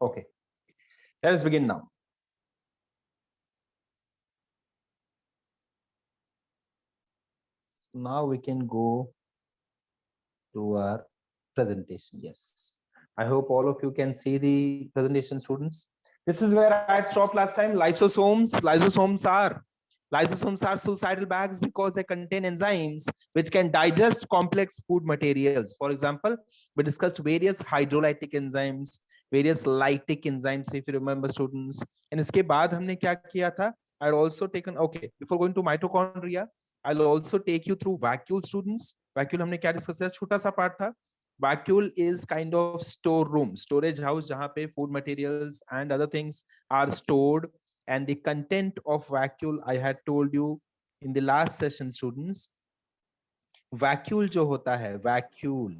Okay, let us begin now. Now we can go to our presentation. Yes, I hope all of you can see the presentation, students. This is where I had stopped last time. Lysosomes are suicidal bags because they contain enzymes which can digest complex food materials. For example, we discussed various hydrolytic enzymes, various lytic enzymes, if you remember, students. And इसके बाद हमने क्या किया था? I had also taken, okay, before going to mitochondria, I'll also take you through vacuole, students. Vacuole हमने क्या discuss किया? छोटा सा पार्ट था. Vacuole is kind of store room, storage house, जहाँ पे food materials and other things are stored. And the content of vacuole I had told you in the last session, students. Vacuole जो होता है, vacuole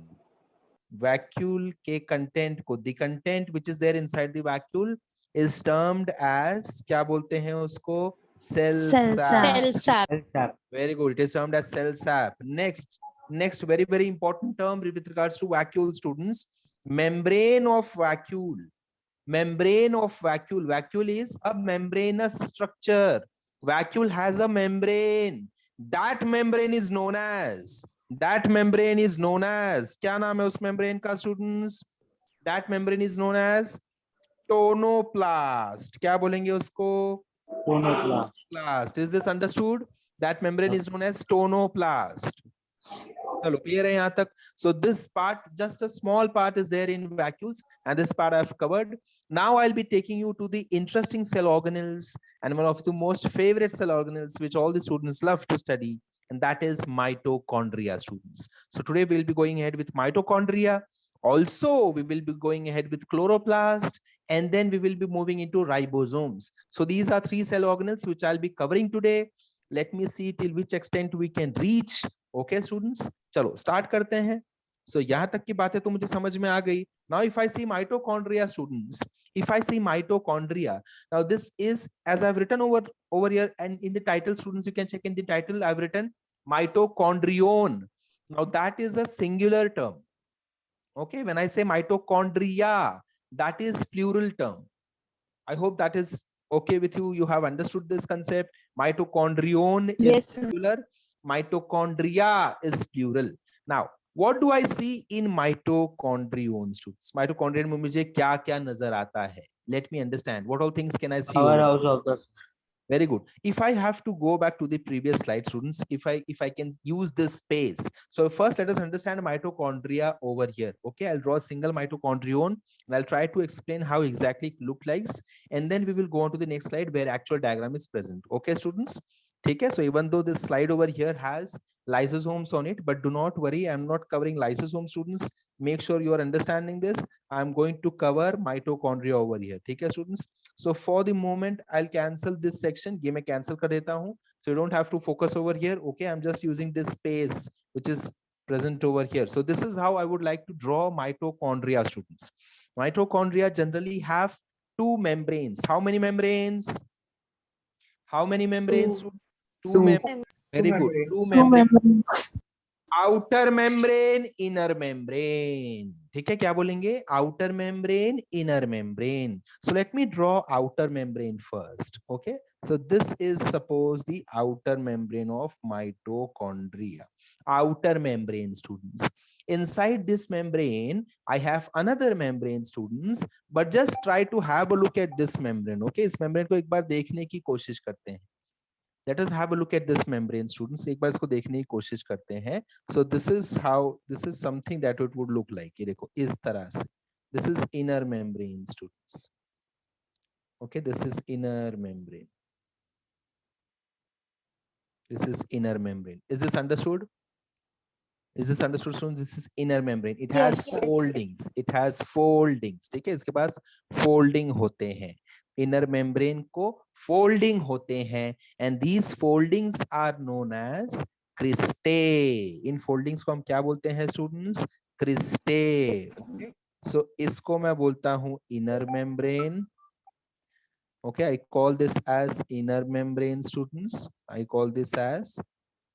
के content को, the content which is there inside the vacuole is termed as, क्या बोलते हैं उसको? Cell sap. Very good. It is termed as cell sap. Next, very important term with regards to vacuole, students. Membrane of vacuole. Membrane of vacuole. Vacuole is a membranous structure. Vacuole has a membrane. That membrane is known as. क्या नाम है उस membrane का, students? That membrane is known as tonoplast. क्या बोलेंगे उसको? Tonoplast. Is this understood? That membrane is known as tonoplast. चलो clear है यहाँ तक. So this part, just a small part is there in vacuoles, and this part I've covered. Now I'll be taking you to the interesting cell organelles and one of the most favorite cell organelles which all the students love to study, and that is mitochondria, students. So today we'll be going ahead with mitochondria. Also, we will be going ahead with chloroplast, and then we will be moving into ribosomes. So these are three cell organelles which I'll be covering today. Let me see till which extent we can reach. Okay, students, चलो start करते हैं. So यहाँ तक की बातें तो मुझे समझ में आ गई. Now if I see mitochondria, students, if I see mitochondria, now this is, as I've written over here, and in the title, students, you can check in the title, I've written mitochondrion. Now that is a singular term. Okay, when I say mitochondria, that is plural term. I hope that is okay with you. You have understood this concept. Mitochondrion is singular. Mitochondria is plural. Now, what do I see in mitochondrion, students? Mitochondrion में मुझे क्या क्या नजर आता है? Let me understand. What all things can I see? Powerhouse of the Very good. If I have to go back to the previous slide, students, if I can use this space. So first let us understand mitochondria over here. Okay, I'll draw a single mitochondrion and I'll try to explain how exactly it looks like, and then we will go on to the next slide where actual diagram is present. Okay, students. Okay, so even though this slide over here has lysosomes on it, but do not worry, I'm not covering lysosomes, students. Make sure you are understanding this. I'm going to cover mitochondria over here. Okay, students. So for the moment, I'll cancel this section. ये मैं cancel कर देता हूँ. So you don't have to focus over here. Okay, I'm just using this space which is present over here. So this is how I would like to draw mitochondria, students. Mitochondria generally have two membranes. How many membranes? How many membranes? Two membranes. Very good. Two membranes. Outer membrane, inner membrane. ठीक है, क्या बोलेंगे? Outer membrane, inner membrane. So let me draw outer membrane first. Okay, so this is suppose the outer membrane of mitochondria. Outer membrane, students. Inside this membrane I have another membrane, students, but just try to have a look at this membrane. Okay, इस membrane को एक बार देखने की कोशिश करते हैं. Let us have a look at this membrane, students. एक बार इसको देखने की कोशिश करते हैं. So this is something that it would look like. ये देखो इस तरह से. This is inner membrane, students. Okay, this is inner membrane. This is inner membrane. Is this understood? Is this understood, students? This is inner membrane. It has foldings. It has foldings. ठीक है, इसके पास folding होते हैं. Inner membrane को folding होते हैं, and these foldings are known as cristae. In foldings को हम क्या बोलते हैं, students? Cristae. Okay? So इसको मैं बोलता हूँ inner membrane. Okay, I call this as inner membrane, students. I call this as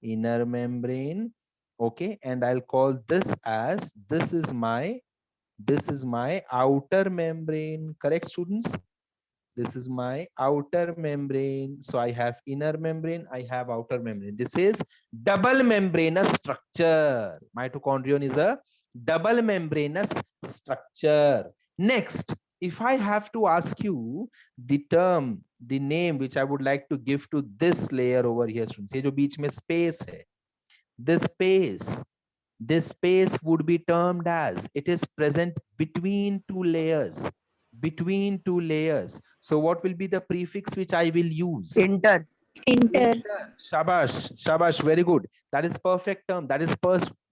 inner membrane. Okay, and I'll call this as, this is my This is my outer membrane. Correct, students? This is my outer membrane. So I have inner membrane, I have outer membrane. This is double membranous structure. Mitochondrion is a double membranous structure. Next, if I have to ask you the term, the name which I would like to give to this layer over here, students, ये जो बीच में space है, this space would be termed as, it is present between two layers, between two layers. So what will be the prefix which I will use? Inter. Shabash, shabash, very good. That is perfect term. That is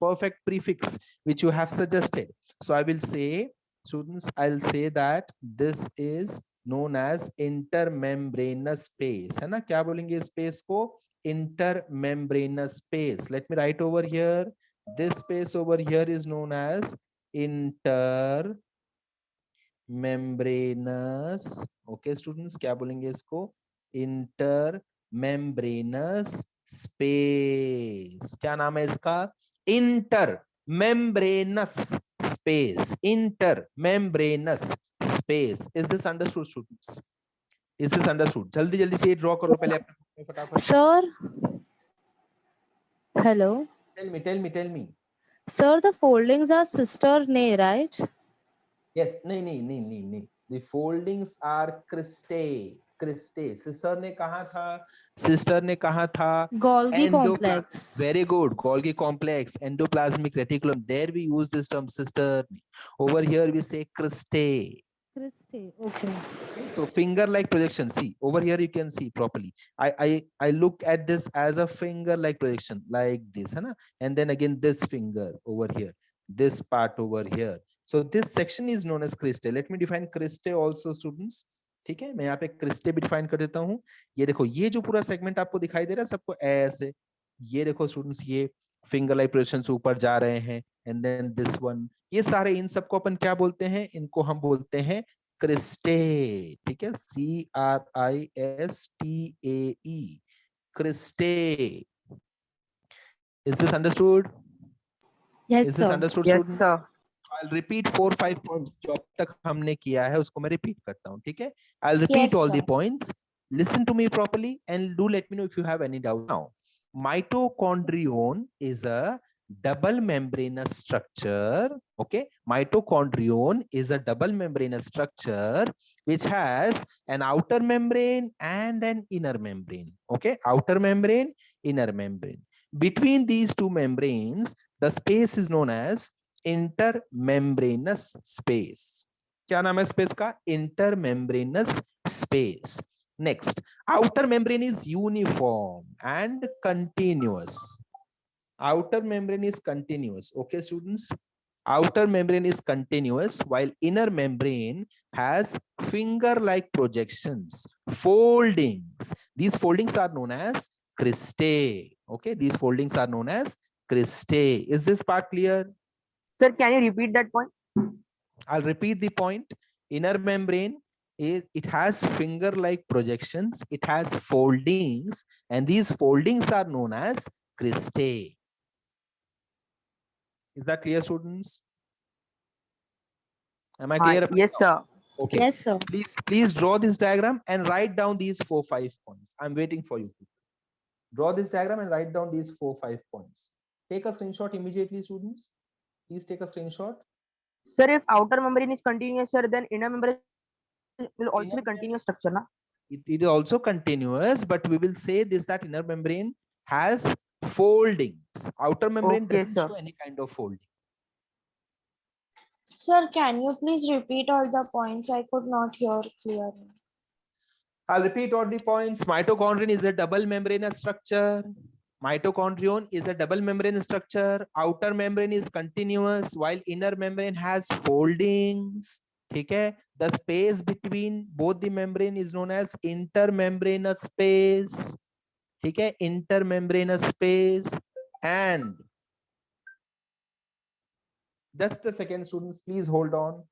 perfect prefix which you have suggested. So I will say, students, I'll say that this is known as intermembranous space. है ना? क्या बोलेंगे space को? Intermembranous space. Let me write over here. This space over here is known as intermembranous. Okay, students, क्या बोलेंगे इसको? Intermembranous space. क्या नाम है इसका? Intermembranous space. Intermembranous space. Is this understood, students? Is this understood? जल्दी जल्दी से ड्रॉ करो पहले अपने फटाफट. Sir, hello. Tell me. Sir, the foldings are cisternae, right? Yes, नहीं. The foldings are cristae. Sister ने कहा था? Golgi complex. Very good. Golgi complex, endoplasmic reticulum. There we use this term sister. Over here we say cristae. Cristae. Okay. So finger-like projection. See, over here you can see properly. I look at this as a finger-like projection, like this, है ना? And then again this finger over here, this part over here. So this section is known as cristae. Let me define cristae also, students. ठीक है, मैं यहाँ पे cristae भी define कर देता हूँ. ये देखो, ये जो पूरा segment आपको दिखाई दे रहा है सबको ऐसे. ये देखो students, ये finger-like projections ऊपर जा रहे हैं. And then this one. ये सारे इन सबको अपन क्या बोलते हैं? इनको हम बोलते हैं क्रिस्टे. ठीक है, CRISTAE, cristae. Is this understood? Yes, Is this sir. understood, Yes, students? sir. I'll repeat 4-5 points जो अब तक हमने किया है उसको मैं repeat करता हूँ. ठीक है, I'll repeat Yes, all the sir. points. Listen to me properly and do let me know if you have any doubt. Now, mitochondrion is a double membranous structure. Okay, mitochondrion is a double membranous structure which has an outer membrane and an inner membrane. Okay, outer membrane, inner membrane. Between these two membranes, the space is known as intermembranous space. क्या नाम है space का? Intermembranous space. Next, outer membrane is uniform and continuous. Outer membrane is continuous. Okay, students? Outer membrane is continuous while inner membrane has finger-like projections, foldings. These foldings are known as cristae. Okay, these foldings are known as cristae. Is this part clear? Sir, can you repeat that point? I'll repeat the point. Inner membrane it has finger-like projections, it has foldings, and these foldings are known as cristae. Is that clear, students? Am I clear? Yes, sir. Okay. Yes, sir. Please draw this diagram and write down these 4-5 points. I'm waiting for you. Draw this diagram and write down these 4-5 points. Take a screenshot immediately, students. Please take a screenshot. Sir, if outer membrane is continuous, sir, then inner membrane will also be continuous structure, na? It is also continuous, but we will say this, that inner membrane has foldings. Outer membrane doesn't show any kind of folding. Sir, can you please repeat all the points? I could not hear clearly. I'll repeat all the points. Mitochondrion is a double membranous structure. Mitochondrion is a double membrane structure. Outer membrane is continuous while inner membrane has foldings. Okay, the space between both the membrane is known as intermembranous space. Okay, intermembranous space. And just a second, students, please hold on.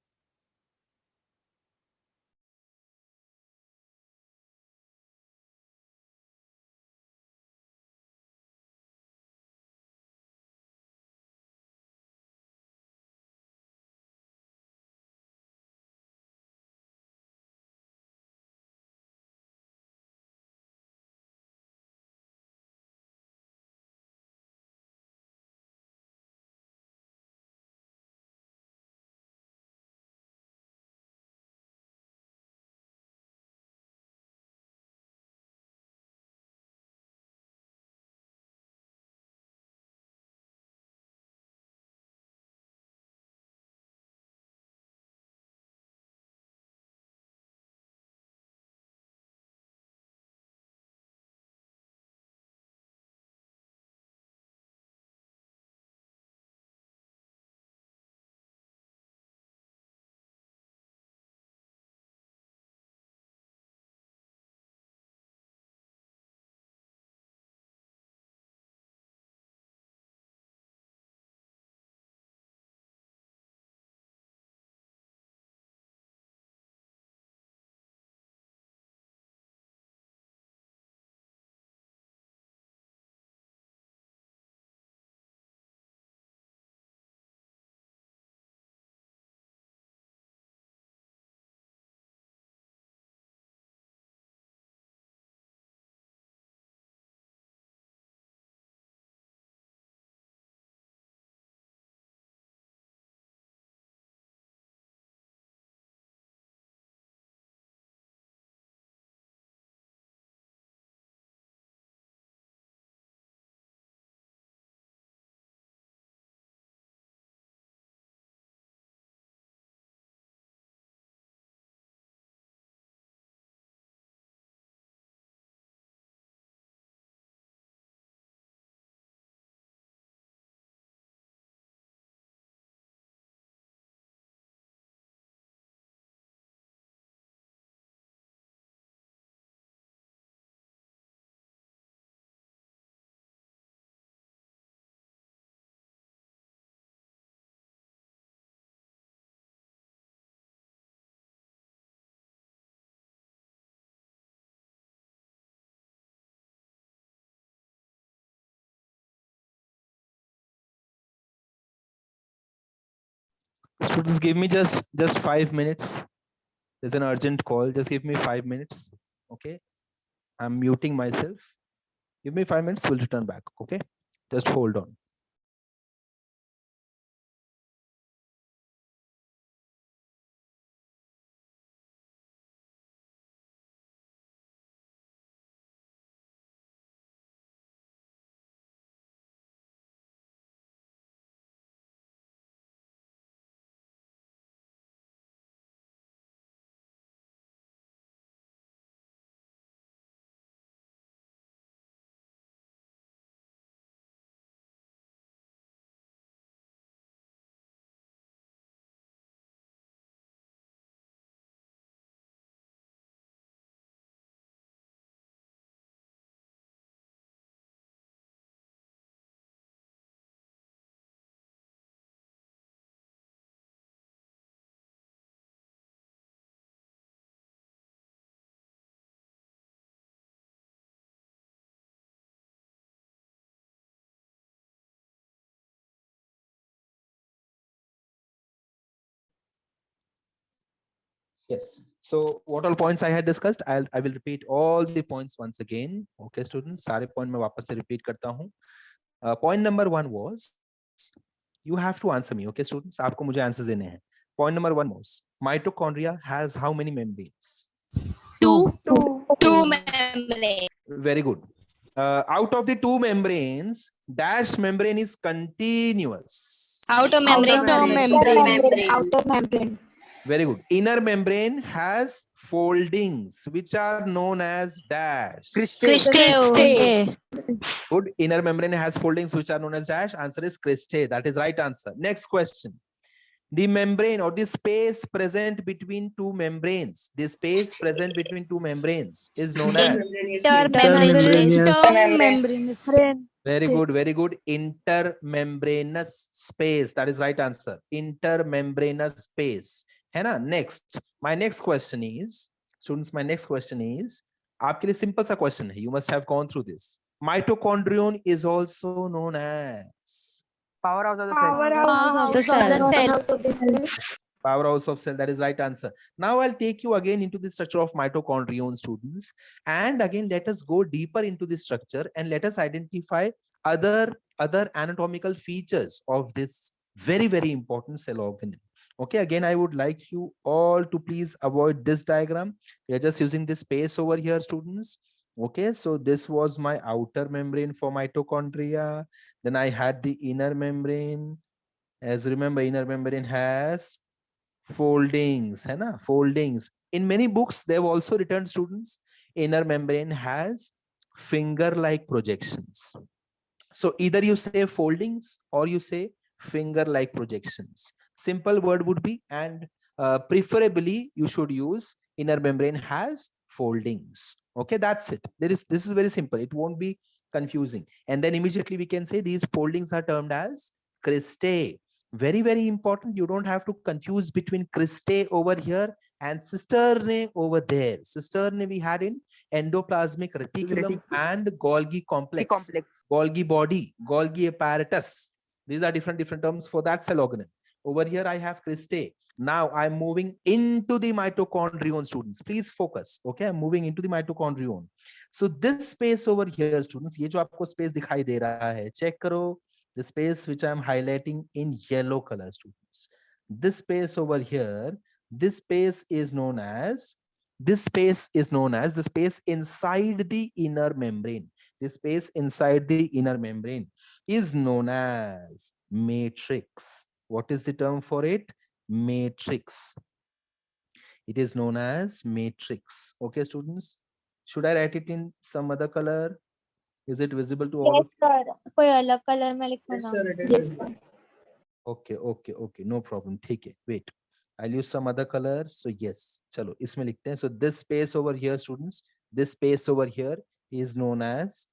Students, give me just 5 minutes. There's an urgent call. Just give me 5 minutes. Okay. I'm muting myself. Give me 5 minutes. We'll return back. Okay. Just hold on. Yes. So what all points I had discussed, I will repeat all the points once again. Okay, students, सारे point मैं वापस से repeat करता हूँ. Point number 1 was, you have to answer me. Okay, students, आपको मुझे answers देने हैं. Point number 1 was, mitochondria has how many membranes? Two membrane. Very good. Out of the two membranes, dash membrane is continuous. Outer membrane. Very good. Inner membrane has foldings, which are known as dash. Cristae. Good. Inner membrane has foldings, which are known as dash. Answer is cristae. That is right answer. Next question. The membrane or the space present between two membranes. The space present between two membranes is known as. Very good, very good. Intermembranous space. That is right answer. Intermembranous space. है ना? Next. My next question is, students, my next question is, आपके लिए simple सा question है. You must have gone through this. Mitochondrion is also known as. Powerhouse of the Powerhouse of cell. That is right answer. Now I'll take you again into the structure of mitochondrion, students, and again let us go deeper into the structure and let us identify other anatomical features of this very important cell organelle. Okay, again I would like you all to please avoid this diagram. We are just using this space over here, students. Okay, so this was my outer membrane for mitochondria. Then I had the inner membrane. As remember, inner membrane has foldings, है ना? Foldings. In many books, they have also written, students, inner membrane has finger-like projections. So either you say foldings or you say finger-like projections. Simple word would be, and preferably you should use inner membrane has foldings. Okay, that's it. This is very simple. It won't be confusing. And then immediately we can say these foldings are termed as cristae. Very important. You don't have to confuse between cristae over here and cisternae over there. Cisternae we had in endoplasmic reticulum and Golgi complex. Golgi body, Golgi apparatus. These are different terms for that cell organelle. Over here I have cristae. Now I'm moving into the mitochondrion, students. Please focus. Okay, I'm moving into the mitochondrion. So this space over here, students, ये जो आपको space दिखाई दे रहा है, check करो. The space which I'm highlighting in yellow color, students. This space over here, this space is known as the space inside the inner membrane. This space inside the inner membrane is known as matrix. What is the term for it? Matrix. It is known as matrix. Okay, students. Should I write it in some other color? Is it visible to all of you? कोई अलग colour में लिखना. Okay, no problem. ठीक है. Wait, I'll use some other color. So yes, चलो इसमें लिखते हैं. So this space over here, students, this space over here is known as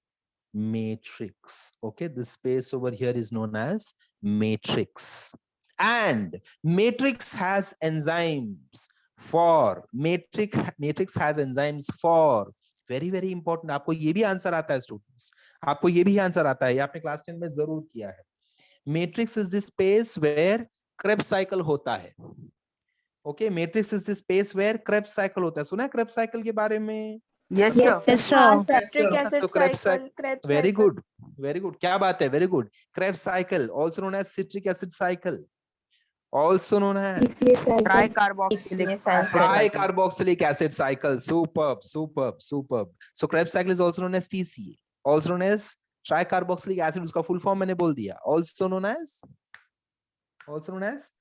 matrix. Okay, this space over here is known as matrix. And matrix has enzymes for matrix has enzymes for very important. आपको ये भी answer आता है, students. आपको ये भी answer आता है. ये आपने क्लास 10 में जरूर किया है. Matrix is the space where Krebs cycle होता है. Okay, matrix is the space where Krebs cycle होता है. सुना है Krebs cycle के बारे में? Yes, Yes, sir. Yes, sir. Citric acid So Krebs cycle, Krebs very cycle. good, very good. क्या बात है? Very good. Krebs cycle, also known as citric acid cycle, also known as Tricarboxylic acid cycle. tricarboxylic acid cycle. Superb, superb, superb. So Krebs cycle is also known as TCA, also known as tricarboxylic acid. उसका full form मैंने बोल दिया. Also known as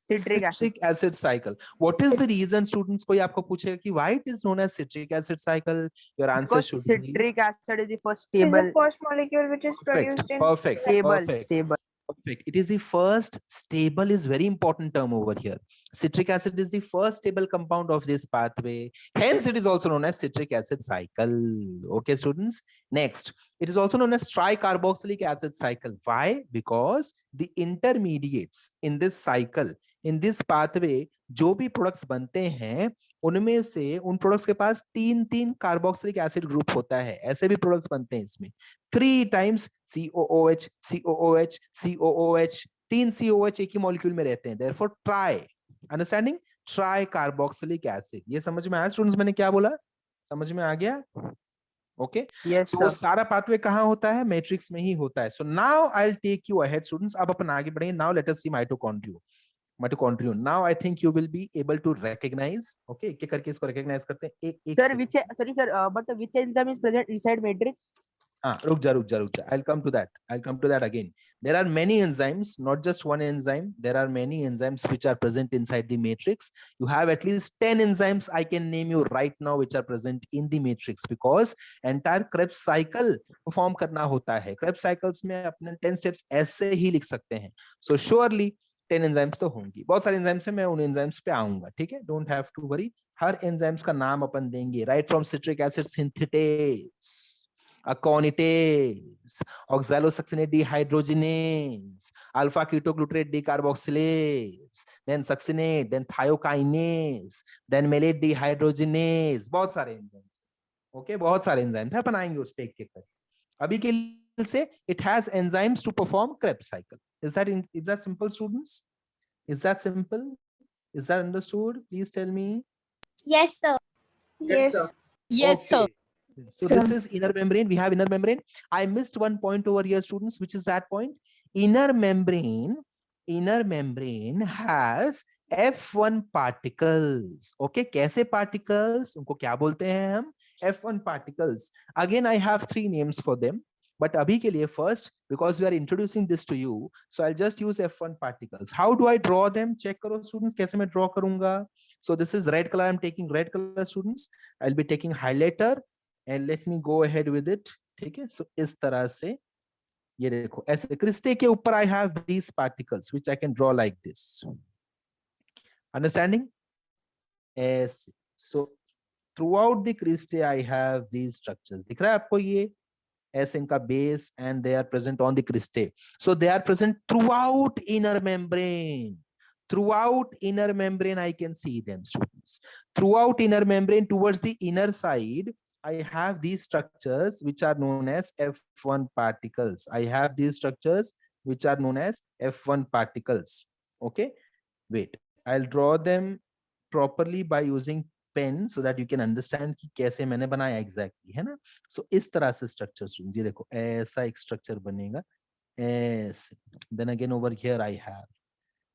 Citric acid. citric acid cycle. What is the reason, students? कोई आपको पूछेगा कि why it is known as citric acid cycle? Your answer Because should be citric acid is the first Is the stable. first molecule which is perfect, produced in perfect, Stable. perfect. Perfect. It is the first stable is very important term over here. Citric acid is the first stable compound of this pathway. Hence, it is also known as citric acid cycle. Okay, students. Next, it is also known as tricarboxylic acid cycle. Why? Because the intermediates in this cycle, in this pathway, जो भी products बनते हैं, उनमें से उन products के पास तीन carboxylic acid group होता है. ऐसे भी products बनते हैं इसमें. 3 times COOH, COOH, COOH, 3 COOH एक ही मॉलिक्यूल में रहते हैं. Therefore, tri. Understanding? Tricarboxylic acid. ये समझ में आया स्टूडेंट्स? मैंने क्या बोला? समझ में आ गया? Okay. Yes, तो sir. सारा पाथवे कहाँ होता है? मैट्रिक्स में ही होता है. So now I'll take you ahead, students. अब अपन आगे बढ़ेंगे. Now let us see mitochondrion. Mitochondrion. Now I think you will be able to recognize. Okay, एक एक करके इसको recognize करते हैं. एक Sir, से. which sorry, sir, but which enzyme is present inside matrix? हाँ, रुक जा. I'll come to that again. There are many enzymes, not just one enzyme. There are many enzymes which are present inside the matrix. You have at least 10 enzymes I can name you right now which are present in the matrix because entire Krebs cycle perform करना होता है. Krebs cycles में अपने 10 steps ऐसे ही लिख सकते हैं. So surely 10 enzymes तो होंगी. बहुत सारे enzymes हैं, मैं उन enzymes पे आऊंगा. ठीक है? Don't have to worry. Her enzymes का नाम अपन देंगे. Right from citric acid synthetase, aconitase, oxalosuccinate dehydrogenase, alpha ketoglutarate decarboxylase, then succinate, then thiokinase, then malate dehydrogenase. बहुत सारे एंजाइम्स. ओके, बहुत सारे एंजाइम्स हैं, अपन आएंगे उस पे एक एक करके. अभी के लिए से it has enzymes to perform Krebs cycle. Is that simple, students? Is that simple? Is that understood? Please tell me. Yes, sir. Yes, sir. Yes, sir. Okay. So this is inner membrane. We have inner membrane. I missed one point over here, students, which is that point. Inner membrane has F1 particles. Okay, कैसे particles? उनको क्या बोलते हैं हम? F1 particles. Again, I have 3 names for them. But abhi ke liye first, because we are introducing this to you, so I'll just use F1 particles. How do I draw them? Check karo students, kaise main draw karunga? So this is red color. I'm taking red color, students. I'll be taking highlighter and let me go ahead with it. ठीक है? So इस तरह से ये देखो ऐसे cristae के ऊपर I have these particles which I can draw like this. Understanding? ऐसे. So throughout the cristae I have these structures. दिख रहा है आपको ये? ऐसे इनका base and they are present on the cristae. So they are present throughout inner membrane. Throughout inner membrane I can see them, students. Throughout inner membrane towards the inner side I have these structures which are known as F1 particles. I have these structures which are known as F1 particles. Okay, wait, I'll draw them properly by using pen so that you can understand कि कैसे मैंने बनाया exactly, है ना? So इस तरह से structure ये देखो ऐसा एक structure बनेगा ऐसे. Then again over here I have.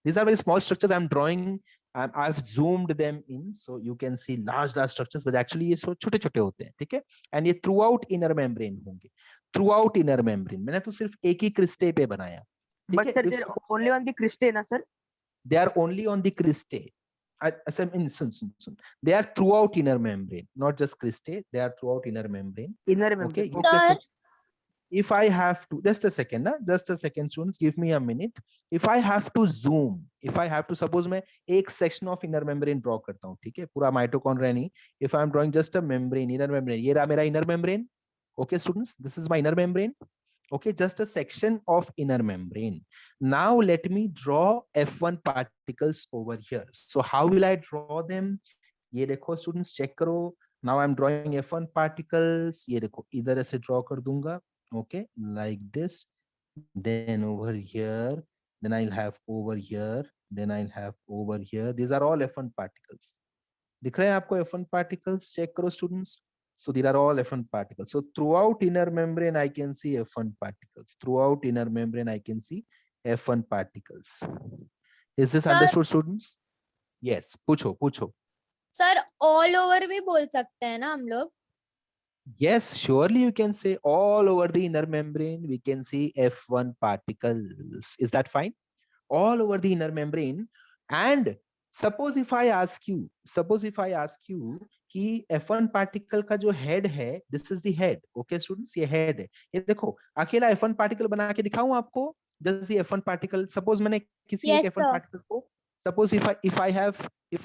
These are very small structures I'm drawing. I've zoomed them in so you can see large structures, but actually ये छोटे छोटे होते हैं, ठीक है? And ये throughout inner membrane होंगे. Throughout inner membrane. मैंने तो सिर्फ एक ही cristae पे बनाया. But sir, they're only on the cristae, na sir? They are only on the cristae. They are throughout inner membrane, not just cristae. They are throughout inner membrane. Inner membrane. Okay. If I have to, just a second, students, give me a minute. If I have to zoom, suppose मैं एक section of inner membrane draw करता हूँ, ठीक है? पूरा mitochondria नहीं. If I'm drawing just a membrane, inner membrane, ये रहा मेरा inner membrane. Okay, students, this is my inner membrane. Okay, just a section of inner membrane. Now let me draw F1 particles over here. So how will I draw them? ये देखो students, check करो. Now I'm drawing F1 particles. ये देखो इधर ऐसे draw कर दूंगा. Okay, like this. Then over here. Then I'll have over here. then I'll have over here, these are all F1 particles. दिख रहे हैं आपको F1 particles? Check करो students. So these are all F1 particles. So throughout inner membrane, I can see F1 particles. Throughout inner membrane, I can see F1 particles. Is this Sir- understood, students? Yes. पूछो पूछो. Sir all over भी बोल सकते हैं ना हम लोग? Yes, surely you can say all over the inner membrane, we can see F1 particles. Is that fine? All over the inner membrane. And suppose if I ask you कि F1 particle का जो head है, this is the head. Okay, students, ये head है. ये देखो, अकेला F1 particle बना के दिखाऊं आपको? Just the F1 particle. Suppose मैंने किसी Yes, एक F1 sir. particle को, suppose if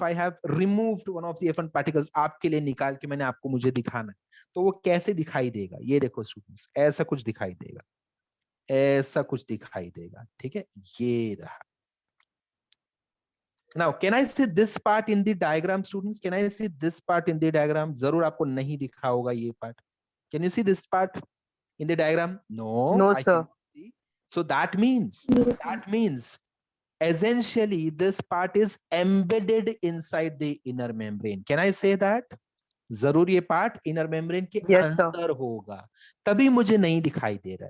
I have removed one of the F1 particles आपके लिए निकाल के मैंने आपको मुझे दिखाना है, तो वो कैसे दिखाई देगा? ये देखो स्टूडेंट्स, ऐसा कुछ दिखाई देगा, ऐसा कुछ दिखाई देगा. ठीक है, ये रहा. Now, can I see this part in the diagram, students? Can I see this part in the diagram? जरूर आपको नहीं दिखा होगा ये part. Can you see this part in the diagram? No, No, I sir. cannot see. So that means essentially this part is embedded inside the inner membrane. Can I say that? जरूर ये part inner membrane के Yes, sir. अंदर होगा, तभी मुझे नहीं दिखाई दे रहा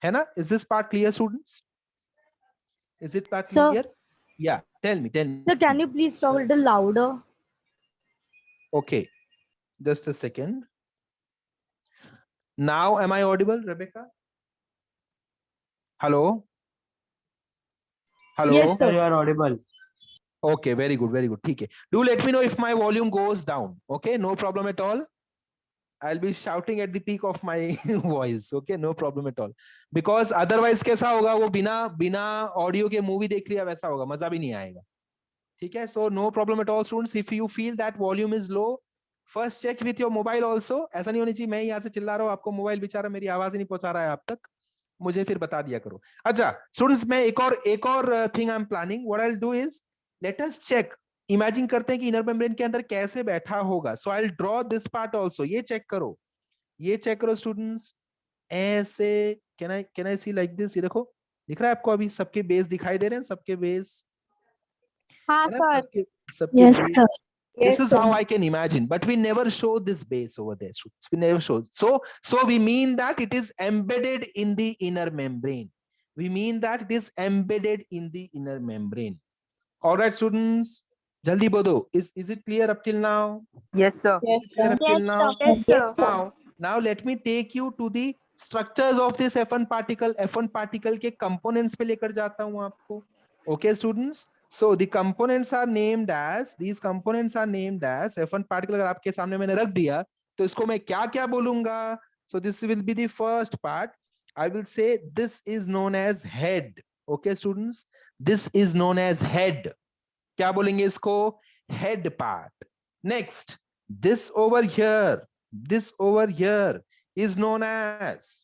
है ना? Is this part clear, students? Is it part Sir. clear? Yeah, tell me. Sir, can you please talk a little louder? Okay, just a second. Now, am I audible, Rebecca? Hello? Hello? Yes, sir. You are audible. Okay, very good, very good. ठीक है. Do let me know if my volume goes down. Okay, no problem at all. I'll be shouting at the peak of my voice. Okay, no problem at all. Because otherwise कैसा होगा, वो बिना audio के movie देख लिया वैसा होगा, मजा भी नहीं आएगा. ठीक है, so no problem at all, students. If you feel that volume is low, first check with your mobile also. ऐसा नहीं होनी चाहिए मैं यहाँ से चिल्ला रहा हूँ, आपको मोबाइल बेचारा मेरी आवाज ही नहीं पहुंचा रहा है आप तक, मुझे फिर बता दिया करो. अच्छा स्टूडेंट्स, मैं एक और thing I'm planning. What I will do is, let us check. Imagine करते हैं कि इनर मेम्ब्रेन के अंदर कैसे बैठा होगा. So I will draw this part also. ये चेक करो स्टूडेंट्स, ऐसे. Can I see like this? ये देखो, दिख रहा है आपको? अभी सबके बेस दिखाई दे रहे हैं, सबके बेस. हाँ है ना? सर. सबके Yes, base. sir. This is how I can imagine, but we never show this base over there, students. We never show. So we mean that it is embedded in the inner membrane. We mean that it is embedded in the inner membrane. All right, students. Jaldi bodo. Is it clear up till now? Yes, sir. Yes, Clear sir. up till now? Yes, sir. Now let me take you to the structures of this F1 particle. F1 particle के components पे लेकर जाता हूँ आपको. Okay, students. So the components are named as, these components are named as F1 particle. अगर आपके सामने मैंने रख दिया तो इसको मैं क्या क्या बोलूंगा? So this will be the first part. I will say this is known as head. Okay, students. This is known as head. क्या बोलेंगे इसको? Head part. Next, this over here is known as,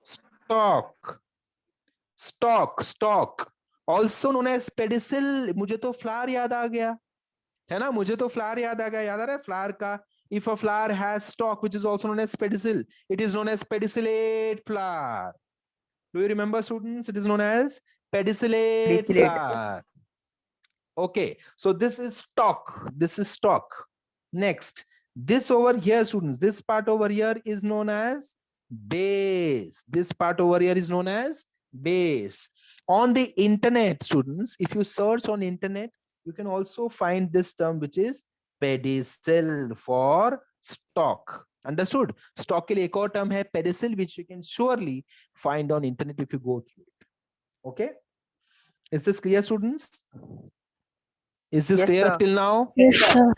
stalk. Also known as pedicel. मुझे तो flower याद आ गया है ना, याद आ रहा है flower का. If a flower has stalk, which is also known as pedicel, it is known as pedicellate flower. Do you remember, students? It is known as pedicellate flower. Okay, so this is stalk. Next, this over here, students, this part over here is known as base. On the internet, students, if you search on internet, you can also find this term, which is pedicel for stalk. Understood? Stalk के लिए एक और term है pedicel, which you can surely find on internet if you go through it. Okay, is this clear, students? Is this Yes, clear sir. up till now? Yes, sir.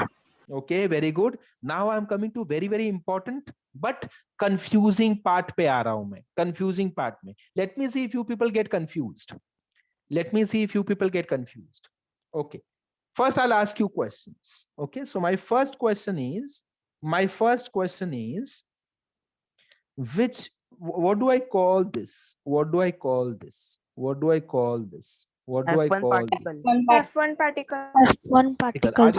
Okay, very good. Now I'm coming to very, very important but confusing part पे आ रहा हूं मैं. Confusing part में. Let me see if you people get confused. Okay. First, I'll ask you questions. Okay. So my first question is, what do I call this? F1 particle. F1 particle. F1 particles.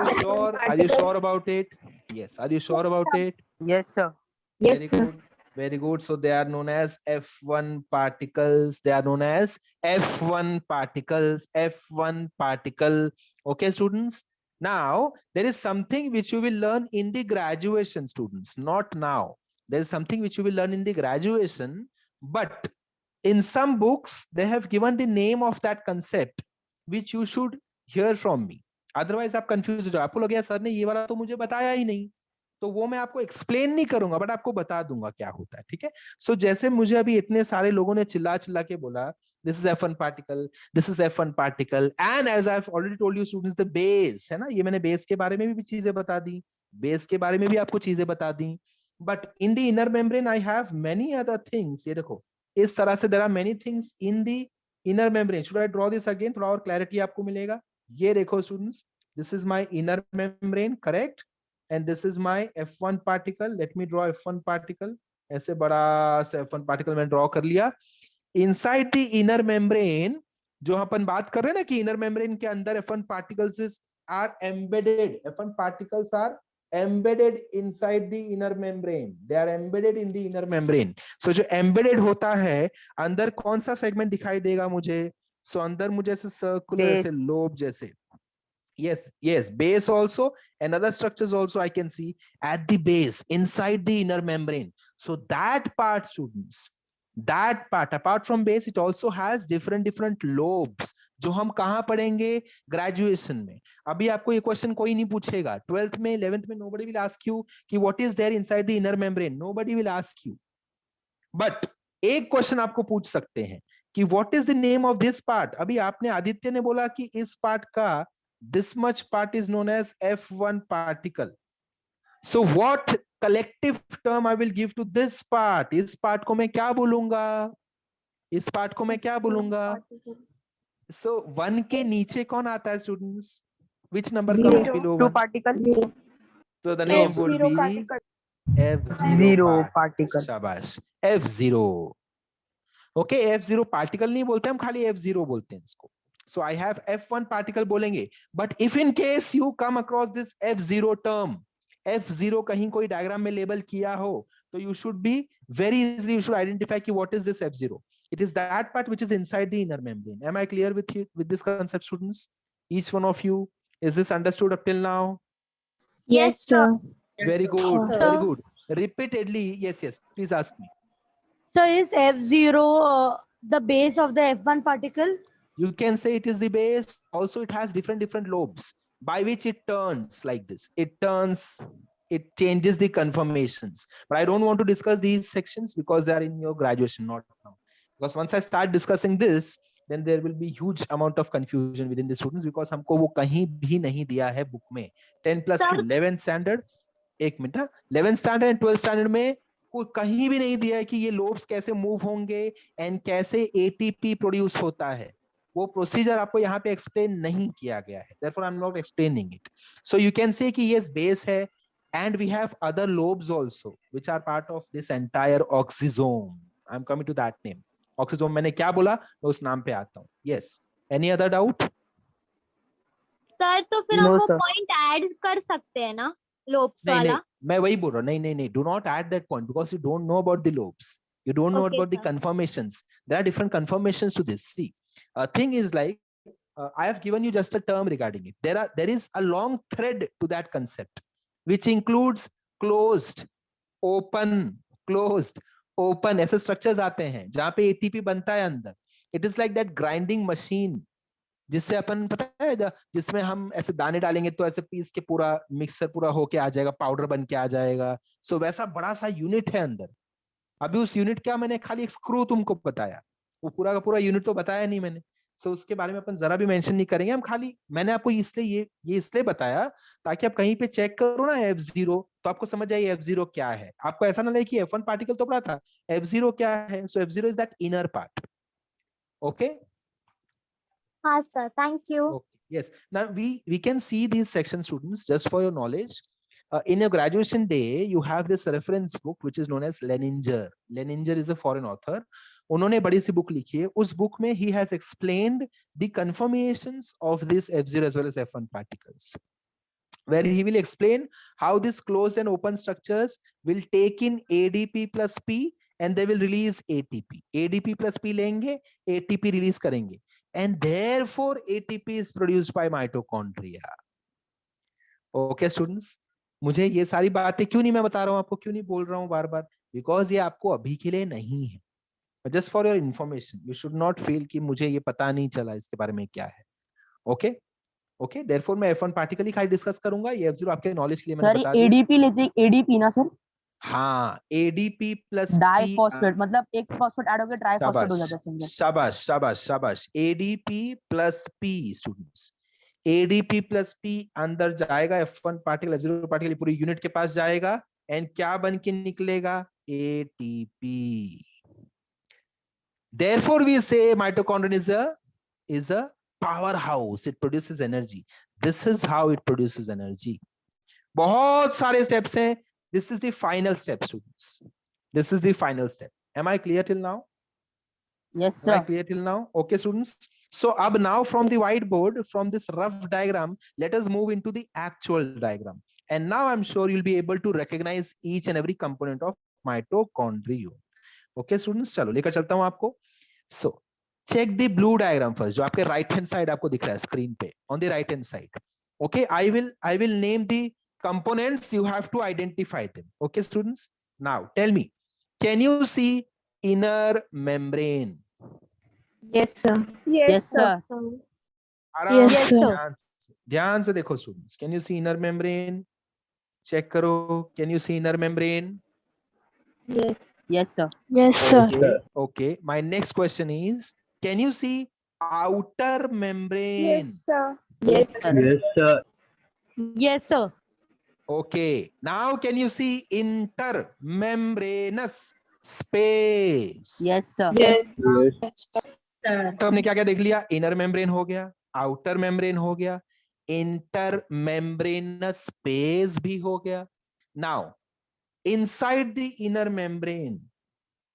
Are you sure about it? Yes. Are you sure about it? Yes, sir. Very good. Very good. So they are known as F1 particles. They are known as F1 particles. F1 particle. Okay, students. Now there is something which you will learn in the graduation, students. Not now. There is something which you will learn in the graduation, but in some books they have given the name of that concept which you should hear from me. Otherwise आप confused हो जाओ, आपको लगेगा sir ने ये वाला तो मुझे बताया ही नहीं, तो वो मैं आपको एक्सप्लेन नहीं करूंगा बट आपको बता दूंगा क्या होता है, ठीक है। सो जैसे मुझे अभी इतने सारे लोगों ने चिल्ला चिल्ला के बोला this is F1 particle, this is F1 particle, and as I have already told you students the base, है ना, ये मैंने बेस के बारे में भी चीजें बता दी, बेस के बारे में भी आपको चीजें बता दी, but in the inner membrane I have many other things. ये देखो इस तरह से there are many things in the inner membrane. Should I draw this again, थोड़ा और क्लैरिटी आपको मिलेगा। ये देखो students, this is my inner membrane, correct, and this is my F1 particle. Let me draw F1 particle. ऐसे बड़ा सा F1 particle मैंने draw कर लिया। Inside the inner membrane, जो अपन बात कर रहे हैं ना कि inner membrane के अंदर F1 particles are embedded. F1 particles are embedded inside the inner membrane. They are embedded in the inner membrane. So जो embedded होता है अंदर कौन सा segment दिखाई देगा मुझे? So अंदर मुझे ऐसे circular, ऐसे lobe जैसे, yes, base also and other structures also I can see at the base inside the inner membrane. So that part, students, that part apart from base, it also has different lobes जो हम कहाँ पढ़ेंगे? Graduation में। अभी आपको ये question कोई नहीं पूछेगा, 12th में 11th में nobody will ask you कि what is there inside the inner membrane, nobody will ask you, but एक क्वेश्चन आपको पूछ सकते हैं कि what is the name of this part। अभी आपने आदित्य ने बोला कि इस पार्ट का this much part is known as F1 particle. So what collective term I will give to this part? इस part को मैं क्या बोलूंगा? इस part को मैं क्या बोलूंगा? So 1 के नीचे कौन आता है students? Which number comes below 2 1? particles. So the name would F0 be particle. F0 Zero particle. particle. शाबाश, F0. Okay, F0 particle नहीं बोलते हम, खाली F0 बोलते हैं इसको। So I have F1 particle बोलेंगे, but if in case you come across this F0 term, F0 कहीं कोई डायग्राम में लेबल किया हो, तो you should be very easily, you should identify कि what is this F0. It is that part which is inside the inner membrane. Am I clear with you with this concept, students? Each one of you, is this understood up till now? Yes, sir. Very good, sir. very good. Repeatedly, yes, please ask me. So is F0 the base of the F1 particle? You can say it is the base. Also, it has different lobes by which it turns like this. It turns, it changes the conformations. But I don't want to discuss these sections because they are in your graduation, not now. Because once I start discussing this, then there will be huge amount of confusion within the students because हमको वो कहीं भी नहीं दिया है book में। 10+2, 11th standard, एक minute, 11th standard and 12th standard में कोई कहीं भी नहीं दिया है कि ये lobes कैसे move होंगे and कैसे ATP प्रोड्यूस होता है। वो प्रोसीजर आपको यहाँ पे एक्सप्लेन नहीं किया गया है, therefore I'm not explaining it. So you can say कि yes base है and we have other lobes also which are part of this entire oxysome. I'm coming to that name. Oxysome मैंने क्या बोला, मैं उस नाम पे आता हूँ। Yes, any other doubt? Sir तो फिर No, हम वो sir. पॉइंट ऐड कर सकते हैं ना लोब्स नहीं वाला? मैं वही बोल रहा हूँ, नहीं, do not add that point because you don't know about the lobes. You don't know Okay, about the sir. conformations. There are different conformations to this. See, thing is like, I have given you just a term regarding it. There is a long thread to that concept, which includes closed, open, closed, open. ऐसे structures आते हैं जहाँ पे ATP बनता है अंदर. It is like that grinding machine, जिससे अपन पता है जिसमें हम ऐसे दाने डालेंगे तो ऐसे पीस के पूरा मिक्सर पूरा होके आ जाएगा, पाउडर बन के आ जाएगा. सो वैसा बड़ा सा यूनिट है अंदर. अभी उस यूनिट क्या मैंने खाली एक स्क्रू तुमको बताया, वो पूरा का पूरा यूनिट तो बताया नहीं मैंने. सो उसके बारे में अपन जरा भी मेंशन नहीं करेंगे. हम खाली मैंने आपको इसलिए ये इसलिए बताया ताकि आप कहीं पे चेक करो ना F0 तो आपको समझ आए F0 क्या है. आपको ऐसा ना लगे कि F1 पार्टिकल तो पढ़ा था, F0 क्या है. So F0 is that inner part. Okay. हाँ sir, thank you. Okay. Yes. Now we can see these section, students, just for your knowledge. In your graduation day, you have this reference book which is known as Leninger. Leninger is a foreign author. उन्होंने बड़ी सी book लिखी है. उस book में he has explained the conformations of this F0 as well as F1 particles. where he will explain how this closed and open structures will take in ADP plus P and they will release ATP. ADP plus P लेंगे, ATP release करेंगे, and therefore ATP is produced by mitochondria. Okay students, मुझे ये सारी बातें क्यों नहीं मैं बता रहा हूँ आपको, क्यों नहीं बोल रहा हूँ बार बार, बिकॉज ये आपको अभी के लिए नहीं है. Just for your information, you should not feel कि मुझे ये पता नहीं चला इसके बारे में क्या है. ओके ओके, देयरफॉर मैं F1 पार्टिकल ही खाली डिस्कस करूंगा, ये F0 आपके नॉलेज के लिए मैंने सर बता दिया. एडीपी लेते एडीपी ना सर, हाँ, ADP प्लस डाइफॉस्फेट मतलब एक फॉस्फेट ऐड होकर ट्राइफॉस्फेट हो जाता है सिंगल. शाबाश शाबाश शाबाश. ADP plus P students, ADP plus P अंदर जाएगा, F1 पार्टिकल F0 पार्टिकल पूरी यूनिट के पास जाएगा एंड क्या बन के निकलेगा, ATP. Therefore we say mitochondria is a powerhouse, it produces energy. This is how it produces energy. बहुत सारे steps हैं. This is the final step students, this is the final step. Am I clear till now? Yes Am I sir. clear till now? Okay students, so ab now from the whiteboard, from this rough diagram, let us move into the actual diagram, and now I'm sure you'll be able to recognize each and every component of mitochondrium. Okay students, चलो लेकर चलता हूं आपको. So check the blue diagram first, जो आपके right hand side आपको दिख रहा है screen पे, on the right hand side. Okay, I will name the components, you have to identify them. Okay students, now tell me, can you see inner membrane? Yes, sir. Yes sir. आराम Yes, से, sir. ध्यान से देखो students, can you see inner membrane? Check करो, can you see inner membrane? Yes. Yes sir. Yes, sir. Okay, okay. My next question is, can you see outer membrane? sir. Yes, sir. Yes, sir. Yes, sir. Okay. Now can you see intermembranous space? Yes sir. Yes. Yes. तो हमने क्या क्या देख लिया, inner membrane हो गया, outer membrane हो गया, इंटर मेम्ब्रेनस स्पेस भी हो गया. Now inside the inner membrane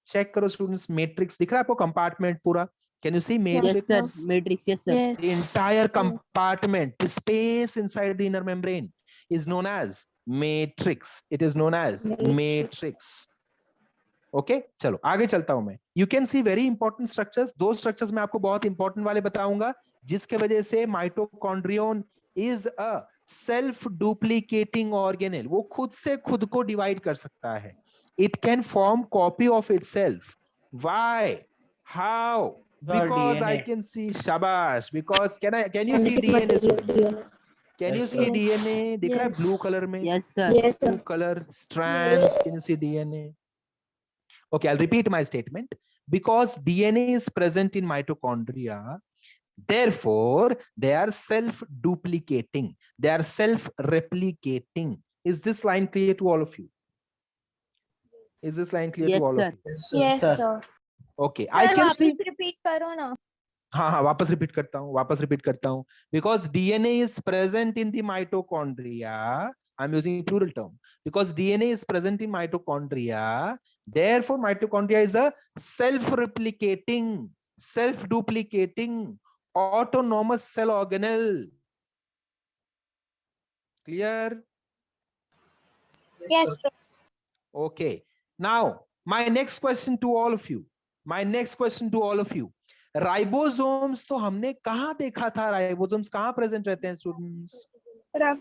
check करो स्टूडेंट्स, मैट्रिक्स दिख रहा है आपको, कंपार्टमेंट पूरा. Can you see Yes matrix? sir. Matrix. Yes sir. Yes. The entire compartment, the space inside the inner membrane is known as matrix. It is known as matrix. Okay, चलो आगे चलता हूं मैं. You can see very important structures. दो structures मैं आपको बहुत important वाले बताऊंगा, जिसके वजह से mitochondrion is a self-duplicating organelle. वो खुद से खुद को divide कर सकता है. It can form copy of itself. Why? How? Because I can see, shabash, because can you see DNA students? Can you see DNA? दिख रहा है blue color में? Yes sir. Yes, sir. Blue color strands. Can you see DNA? Okay, I'll repeat my statement. Because DNA is present in mitochondria, therefore they are self-duplicating. They are self-replicating. Is this line clear to all of you? Is this line clear Yes to all sir. of you? Yes, sir. Okay, I sir can see. वापस repeat करो ना. हाँ हाँ, वापस repeat करता हूँ. Because DNA is present in the mitochondria, I'm using plural term. Because DNA is present in mitochondria, therefore mitochondria is a self-replicating, self-duplicating, autonomous cell organelle. Clear? Yes, sir. Okay. Now, my next question to all of you. Ribosomes तो हमने कहाँ देखा था, ribosomes कहाँ present रहते हैं students?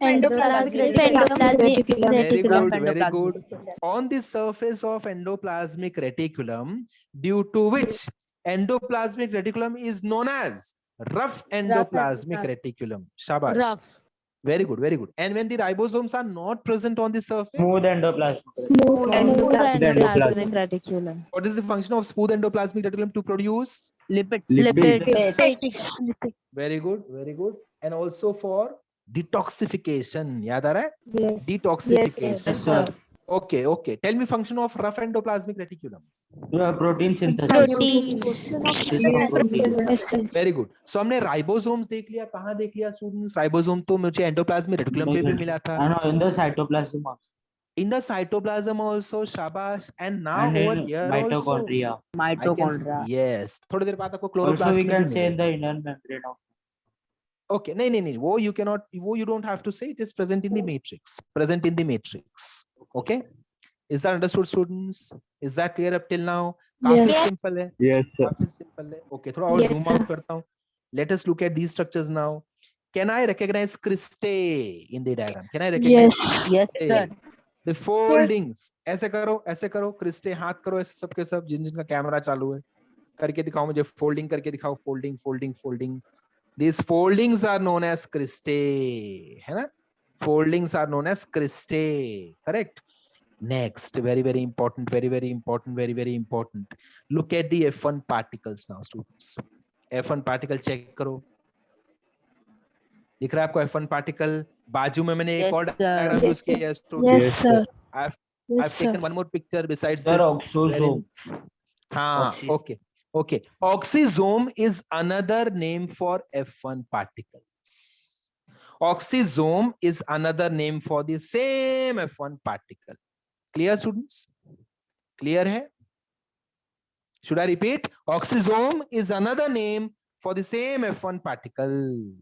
Endoplasmic Very good. On the surface of endoplasmic reticulum, due to which endoplasmic reticulum is known as rough endoplasmic reticulum. Shabash. Rough. Very good, very good. And when the ribosomes are not present on the surface, Smooth endoplasmic. Endoplasmic reticulum. what is the function of smooth endoplasmic reticulum to produce? Lipids. Lipids. Very good, very good. And also for detoxification. याद आ रहा है? Yes. Detoxification. Yes, sir. Okay, okay. Tell me function of rough endoplasmic reticulum. Protein synthesis. Proteins. Very good. So हमने ribosomes देख लिया, कहाँ देख लिया students? Ribosome तो मुझे endoplasmic reticulum पे भी मिला था. And in the cytoplasm also. In the cytoplasm also, shabash. And now And over in here also. mitochondria. I can, Mitochondria. yes. थोड़ी देर बाद आपको Also we chloroplast can में say भी in the inner membrane of. Okay, no. वो you cannot, वो you don't have to say. It is present in the matrix. Present in the matrix. Okay. Is that understood, students? Is that clear up till now? काफी Yes. simple है. Yes, sir. काफी simple है. Okay, थोड़ा और Yes, zoom sir. out करता हूँ. Let us look at these structures now. Can I recognize cristae in the diagram? Can I recognize? Yes. Yes, cristae? sir. The foldings. ऐसे करो cristae हाथ करो ऐसे सबके सब जिनका कैमरा चालू है करके दिखाओ मुझे folding करके दिखाओ folding. These foldings are known as cristae, है ना? Foldings are known as cristae, correct? Next, very important. Look at the F1 particles now, students. F1 particle check करो. दिख रहा है आपको F1 particle? बाजू में मैंने एक Yes, और sir. diagram यूज किया है, students. Yes, sir. I've Yes, taken sir. one more picture besides Sir, this. oxosome. हाँ, Oxy. okay. Oxysome is another name for F1 particles. Oxysome is another name for the same F1 particle. Clear, students? Clear hai? Should I repeat? Oxysome is another name for the same F1 particle.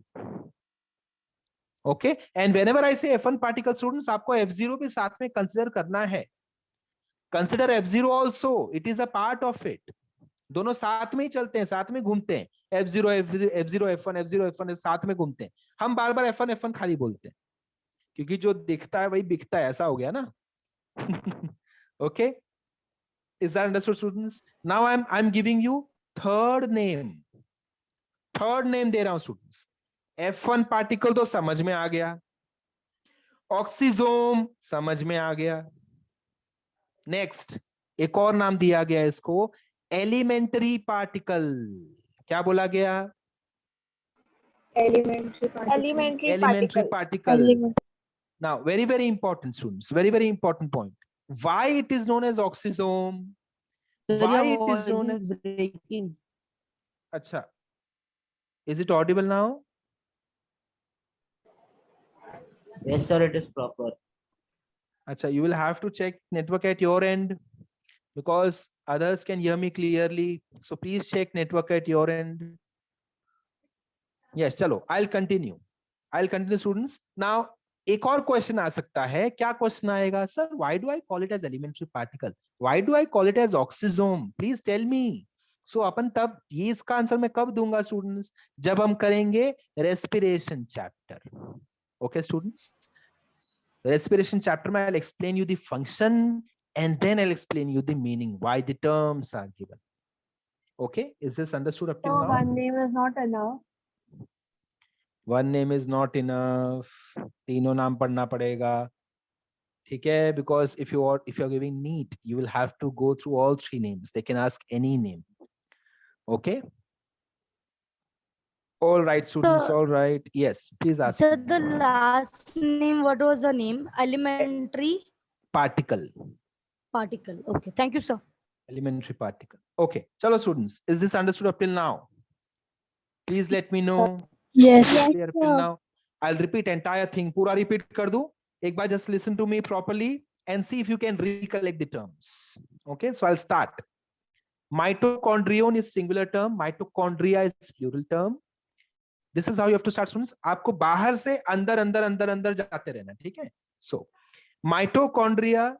Okay, and whenever I say F1 particle, students, आपको F0 भी साथ में consider करना है. Consider F0 also. It is a part of it. दोनों साथ में ही चलते हैं, साथ में घूमते हैं. F0 F1 साथ में घूमते हैं. हम बार बार F1 खाली बोलते हैं क्योंकि जो दिखता है वही बिकता है, ऐसा हो गया ना. Okay, is that understood, students? Now I'm giving you third name दे रहा हूं students. F1 particle तो समझ में आ गया, ऑक्सीजोम समझ में आ गया. नेक्स्ट एक और नाम दिया गया इसको, एलिमेंट्री पार्टिकल. क्या बोला गया? Elementary particle. Now, very important, students. Very important point. Why it is known as oxysome? Sir, Why your it is voice known is as? breaking. Acha. Is it audible now? Yes, sir, it is proper. Acha, you will have to check network at your end because others can hear me clearly. So please check network at your end. Yes, chalo. I'll continue, students. Now, एक और question आ सकता है. क्या question आएगा? Sir, why do I call it as elementary particle? Why do I call it as oxysome? Please tell me. So अपन तब ये इसका answer मैं कब दूंगा स्टूडेंट्स? जब हम करेंगे respiration chapter. Okay, students? Respiration chapter में I'll explain you the function and then I'll explain you the meaning, why the terms are given. Okay, is this understood up till now? One name is not enough. One name is not enough. तीनों नाम पढ़ना पड़ेगा. ठीक है, because if you're giving NEET, you will have to go through all three names. They can ask any name. Okay. All right, students. Sir. All right. Yes, please ask. Sir, the last name, what was the name? Elementary Particle. particle. Okay, thank you, sir. Elementary particle. Okay. Chalo, students. Is this understood up till now? Please let me know. Yes. Clear up till now. I'll repeat entire thing. Pura repeat kar do. Ek baar just listen to me properly and see if you can recollect the terms. Okay. So I'll start. Mitochondrion is singular term. Mitochondria is plural term. This is how you have to start, students. आपको बाहर से अंदर जाते रहना, ठीक है? So, mitochondria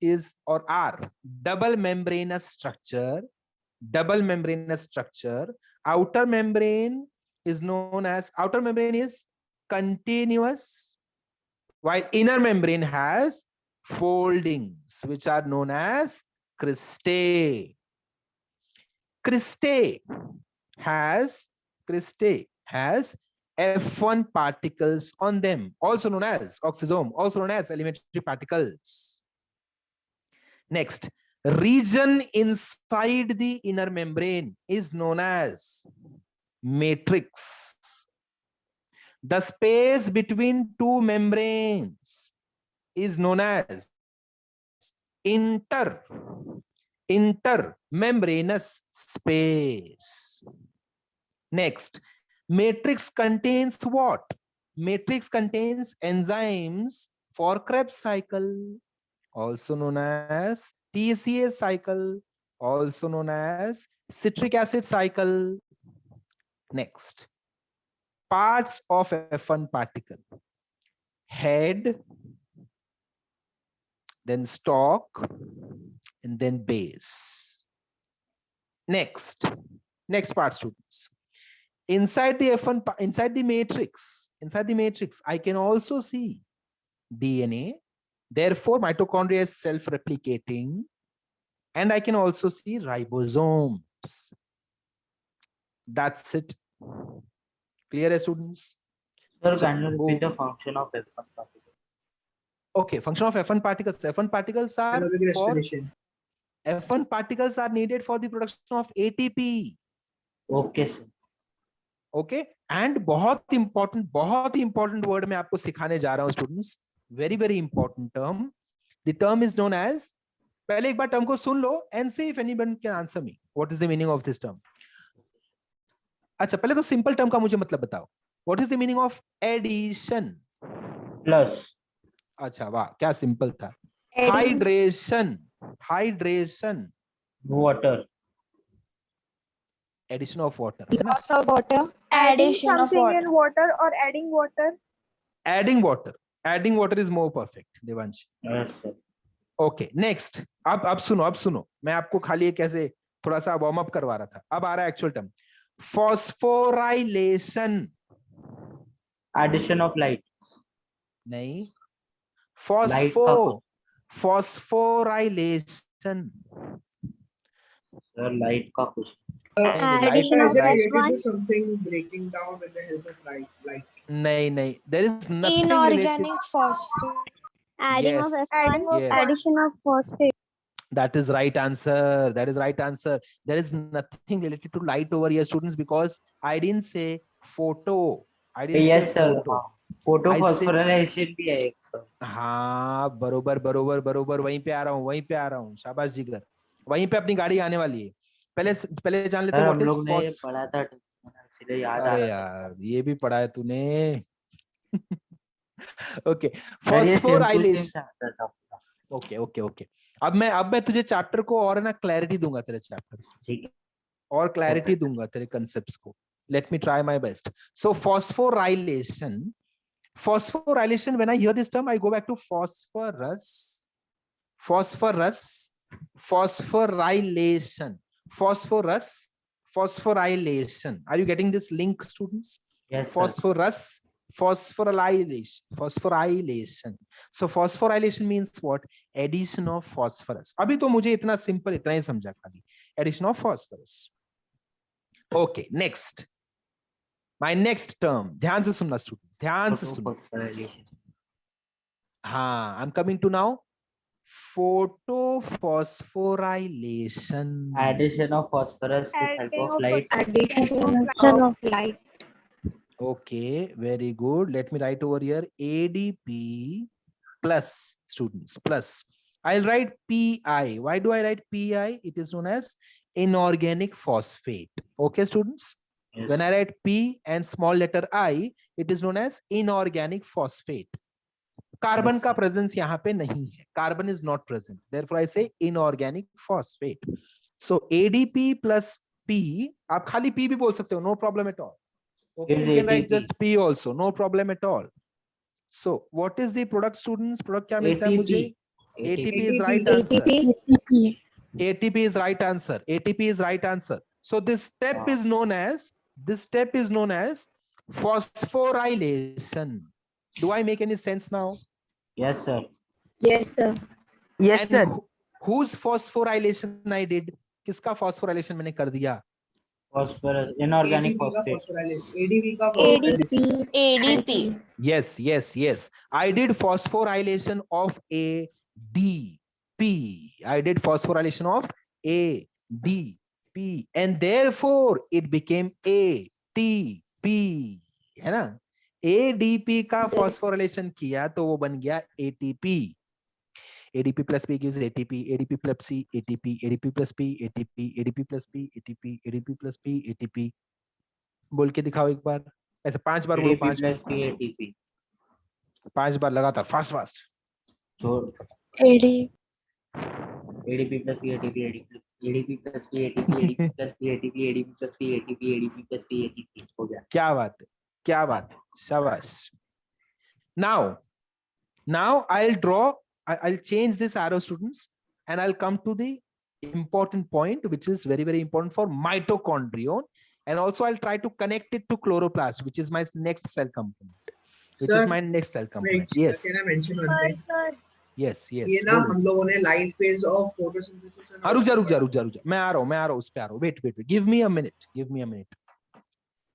is or are double membranous structure. Outer membrane is continuous, while inner membrane has foldings, which are known as cristae. Cristae has F1 particles on them, also known as oxysome, also known as elementary particles. Next, region inside the inner membrane is known as matrix. The space between two membranes is known as intermembranous space. Next, matrix contains what? Matrix contains enzymes for Krebs cycle, also known as TCA cycle, also known as citric acid cycle. Next, parts of F1 particle: head, then stalk, and then base. Next part, students. Inside the F1, inside the matrix, I can also see DNA. Therefore, mitochondria is self-replicating, and I can also see ribosomes. That's it. Clear, students? Sir, So, can you repeat the function of F1 particle? Okay, function of F1 particles. F1 particles are Anaerobic for respiration. F1 particles are needed for the production of ATP. Okay, sir. Okay, and बहुत important word मैं आपको सिखाने जा रहा हूँ students. Very important term. The term is known as, पहले एक बार term को सुन लो and see if anyone can answer me. What is the meaning of this term? अच्छा, पहले तो simple term का मुझे मतलब बताओ. What is the meaning of addition? Plus. अच्छा, वाह, क्या simple था. Adding. Hydration. Water. Addition of water, है ना? Loss of water. Addition of something water. in water or adding water. Adding water is more perfect, Devansh. Yes, sir. Okay, next. अब सुनो मैं आपको खाली एक ऐसे थोड़ा सा वार्म अप करवा रहा था. अब आ रहा है actual term. Phosphorylation. Addition of light. नहीं. Light Phosphorylation. Sir, light का कुछ. Addition Is of it related F1. to something breaking down with the help of light? नहीं. There is nothing related. Inorganic phosphate. Adding Yes. of F1. Yes. Addition of phosphate. That is right answer. There is nothing related to light over here, students, because I didn't say photo. Yes, sir. Photo. Photo I say- phosphorylation भी है एक sir. हाँ, बरोबर वहीं पे आ रहा हूँ. शाबाश जिगर. वहीं पे अपनी गाड़ी आने वाली है. पहले जान लेते Sir, हैं हम what is लोग ने ये phos. पढ़ा था इसलिए याद आ अरे रहा था. यार, ये भी पढ़ा है तूने. Okay, Sir, ये same to phosphorylation. same chapter था पूरा. Okay. अब मैं तुझे चैप्टर को और है ना क्लैरिटी दूंगा तेरे चैप्टर. ठीक है. और क्लैरिटी Perfect. दूंगा तेरे कंसेप्ट्स को. Let me try my best. So phosphorylation, when I hear this term, I go back to phosphorus, phosphorylation, phosphorylation. Are you getting this link, students? Yes, sir. phosphorylation. So phosphorylation means what? Addition of phosphorus. अभी तो मुझे इतना simple इतना ही समझा खाली. Addition of phosphorus. Okay, next. My next term. ध्यान से सुनना students. ध्यान से Photo सुनना. phosphorylation. हाँ, I'm coming to now. Photophosphorylation. Addition of phosphorus with help of light. Addition of light. Okay, very good. Let me write over here ADP plus, students, plus. I'll write PI. Why do I write PI? It is known as inorganic phosphate. Okay, students? Yes. When I write P and small letter I, it is known as inorganic phosphate. Carbon Yes, का sir. presence यहाँ पे नहीं है. Carbon is not present. Therefore, I say inorganic phosphate. So ADP plus P, आप खाली P भी बोल सकते हो, no problem at all. Okay, Is you can write ATP. just P also, no problem at all. So what is the product, students? Product क्या मिलता है मुझे? ATP is right answer. ATP is right answer. ATP is right answer. So this step is known as phosphorylation. Do I make any sense now? Yes, sir. Yes, sir. Yes, And sir. whose phosphorylation I did? किसका phosphorylation मैंने कर दिया? Phosphorus, inorganic ADP का phosphate. phosphorylation. ADP का phosphorylation. ADP. Yes. I did phosphorylation of ADP. I did phosphorylation of ADP, and therefore it became ATP. है ना? ADP का phosphorylation किया तो वो बन गया ATP. ADP plus P gives ATP. ADP plus C, ATP. ADP plus P, ATP. ADP plus P, ATP. ADP plus P, ATP. बोल के दिखाओ एक बार. ऐसे 5 बार बोलो. ADP 5 plus P, ATP. 5 बार लगातार. Fast. So AD. ADP plus P, ATP, ADP plus P, ATP, ADP plus P, ATP, ADP plus P, ATP, ADP plus P, ATP. हो गया. क्या बात है. क्या बात है, शाबाश. Now I'll change this arrow, students, and I'll come to the important point, which is very, very important for mitochondrion. And also I'll try to connect it to chloroplast, which is my next cell component. Wait, Yes. can I mention one thing? Yes. ये ना हम लोगों ने light phase of photosynthesis हाँ, रुक जा. मैं आ रहा हूँ उस पे आ रहा हूँ. Wait. Give me a minute.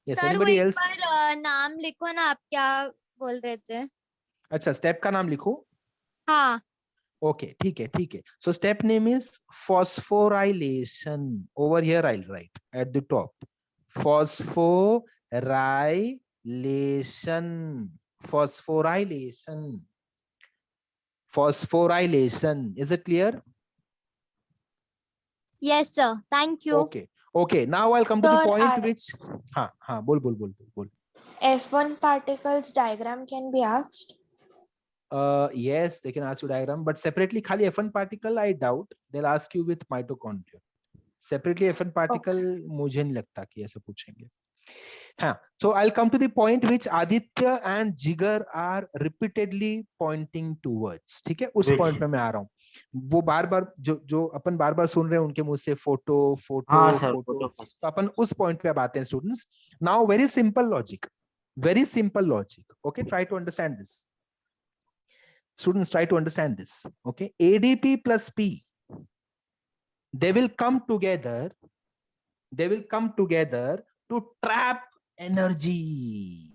Yes, sir वो anybody एक else? बार नाम लिखो ना, आप क्या बोल रहे थे? अच्छा, स्टेप का नाम लिखो. हाँ. Okay, ठीक है. So step name is phosphorylation. Over here I'll write at the top. Phosphorylation. Is it clear? Yes sir, thank you. Okay. Now I'll come to the Sir, point which. हाँ, बोल. F1 particles diagram can be asked. Yes, they can ask you diagram, but separately खाली F1 particle I doubt. They'll ask you with mitochondria. Separately F1 particle मुझे नहीं लगता कि ऐसा पूछेंगे. हाँ, so I'll come to the point which Aditya and Jigar are repeatedly pointing towards. ठीक है, उस point पे मैं आ रहा हूँ. वो बार-बार जो अपन बार-बार सुन रहे हैं उनके मुंह से फोटो. तो अपन उस point पे अब आते हैं students. Now very simple logic. Okay, try to understand this. Students, try to understand this. Okay, ADP plus P, they will come together to trap energy.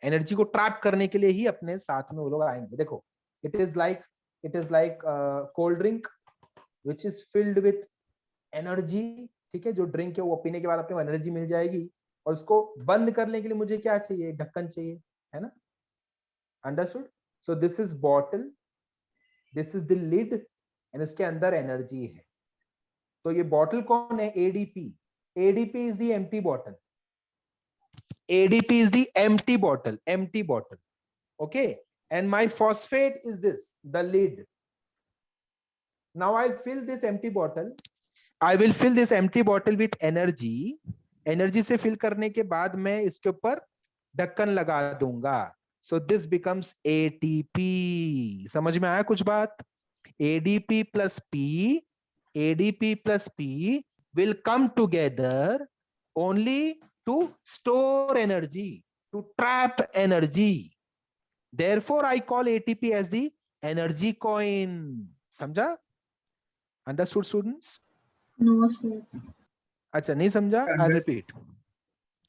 Energy को ट्रैप करने के लिए ही अपने साथ में वो लोग आएंगे. देखो, it is like cold drink which is filled with energy. ठीक है, जो ड्रिंक है वो पीने के बाद अपने को एनर्जी मिल जाएगी, और उसको बंद करने के लिए मुझे क्या चाहिए? ढक्कन चाहिए, है ना? Understood? So this is bottle, this is the lid, and इसके अंदर एनर्जी है. तो ये बॉटल कौन है? ADP. ADP is the empty bottle. Empty bottle. Okay, and my phosphate is this, the lid. Now I'll fill this empty bottle. I will fill this empty bottle with energy. Energy से fill करने के बाद मैं इसके ऊपर ढक्कन लगा दूंगा. So this becomes ATP. समझ में आया कुछ बात? ADP plus P will come together only to store energy, to trap energy. Therefore, I call ATP as the energy coin. समझा? Understood, students? No, sir. अच्छा, नहीं समझा?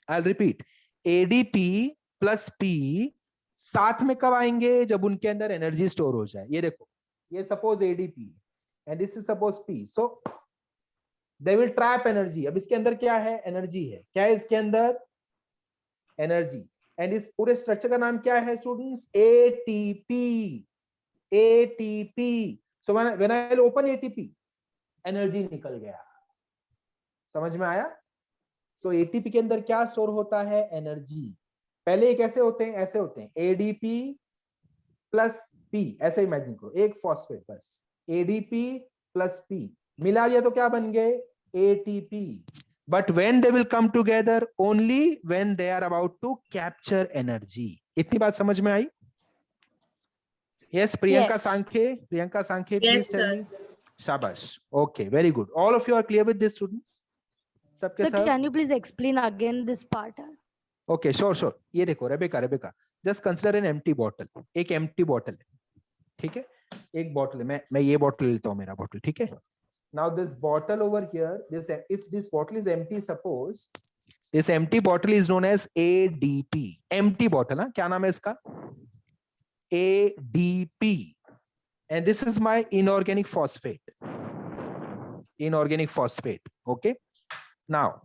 I'll repeat. ADP plus P साथ में कब आएंगे? जब उनके अंदर एनर्जी स्टोर हो जाए. ये देखो, ये suppose ADP and this is suppose P. So they will trap energy. अब इसके अंदर क्या है? एनर्जी है. क्या है इसके अंदर? एनर्जी. एंड इस पूरे स्ट्रक्चर का नाम क्या है students? ATP. So when I open ATP, energy निकल गया. समझ में आया? So ATP के अंदर क्या स्टोर होता है? एनर्जी. पहले ये कैसे होते हैं? ऐसे होते हैं. ADP plus P. ऐसे इमेजिन करो, एक फॉस्फेट बस. ADP प्लस P मिला लिया तो क्या बन गए? ATP. But when they will come together only when they are about to capture energy. इतनी बात समझ में आई? Yes, Priyanka Sankhe, please tell me. Shabash. Okay, very good. All of you are clear with this, students? सबके So साथ? can you please explain again this part? Okay, sure. ये देखो, Rebecca, just consider an empty bottle. एक empty bottle है, ठीक है? एक bottle है. मैं ये bottle लेता हूँ, मेरा bottle, ठीक है? Now this bottle over here, if this bottle is empty, suppose this empty bottle is known as ADP. Empty bottle, हाँ? क्या नाम है इसका? ADP. And this is my inorganic phosphate. Okay? Now,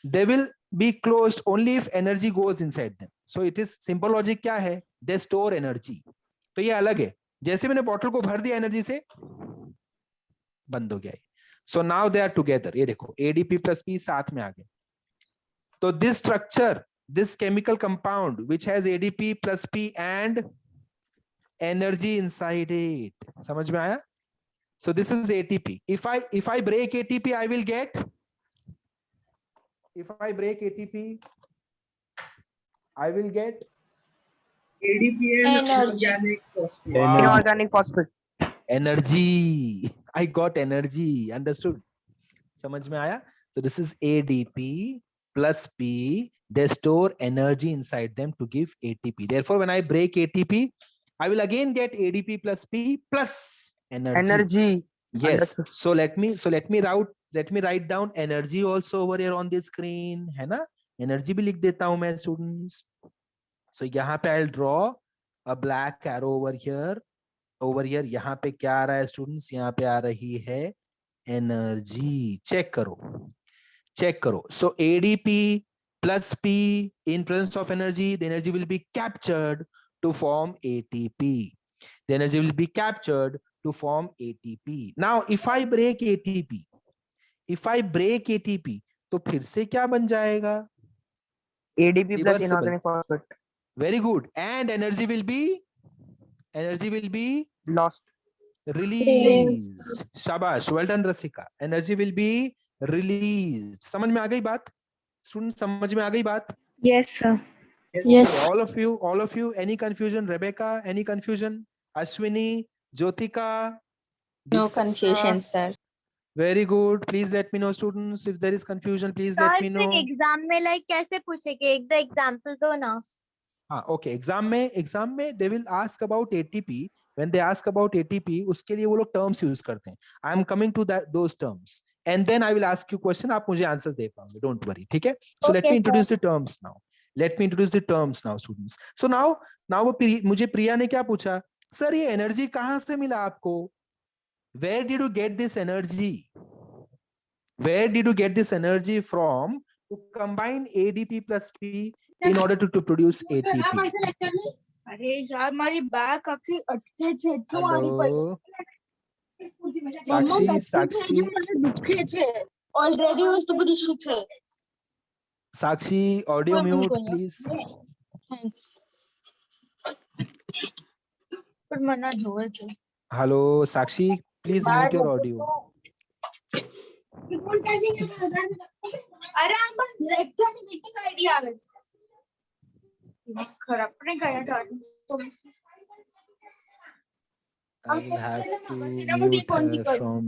they will be closed only if energy goes inside them. So it is simple logic. क्या है? They store energy. तो ये अलग है. जैसे मैंने बॉटल को भर दिया एनर्जी से, बंद हो गया. So now they are together. ये देखो, ADP plus P साथ में आ गए. तो this structure, this chemical compound which has ADP plus P and energy inside it. समझ में आया? So this is ATP. If I break ATP, I will get. If I break ATP, I will get ADP and Energy. organic phosphate. Wow. Inorganic phosphate. energy. I got energy. Understood? समझ में आया? So this is ADP plus P. They store energy inside them to give ATP. Therefore, when I break ATP, I will again get ADP plus P plus energy. Energy. Yes. Understood. So let me write down energy also over here on the screen. है ना? Energy भी लिख देता हूं मैं students. So यहाँ पे I'll draw a black arrow over here. Over here यहाँ पे क्या आ रहा है students? यहाँ पे आ रही है energy. Check करो. So ADP plus P in presence of energy, the energy will be captured to form ATP. The energy will be captured to form ATP. Now, if I break ATP, तो फिर से क्या बन जाएगा? ADP plus Reversible. inorganic phosphate. Very good. And energy will be Lost. released. Shabash. Well done, Rasika. Energy will be released. समझ में आ गई बात? Students, समझ में आ गई बात? Yes, sir. Yes. All of you, any confusion? Rebecca, any confusion? Ashwini, Jyotika? No Diksha? confusion, sir. Very good. Please let me know, students. If there is confusion, please let me know. Exam में like कैसे पूछेंगे? एक दो example दो ना. हाँ, okay. Exam में they will ask about ATP. When they ask about ATP, उसके लिए वो लोग terms use करते हैं. I am coming to those terms, and then I will ask you question. आप मुझे answers दे पाओगे. Don't worry. ठीक है? So let Okay, me introduce the terms now. Students. So now मुझे प्रिया ने क्या पूछा? Sir, ये energy कहाँ से मिला आपको? Where did you get this energy? Where did you get this energy from to combine ADP plus P in order to produce ATP? अरे यार हमारी बैग काफी अटके छे क्यों आड़ी Hello, मम्मा साक्षी दुखे छे ऑलरेडी वस्तु बધી શું છે Sakshi, audio કોઈ mute, કોઈ please. પણ મને જોવે છે Hello, Sakshi, please mute your audio. અરે આમાં લેક્ચરની મીટિંગ આઈડી આવે છે ખરાબ નહીં ગયા ચાલુ I will have to mute her from.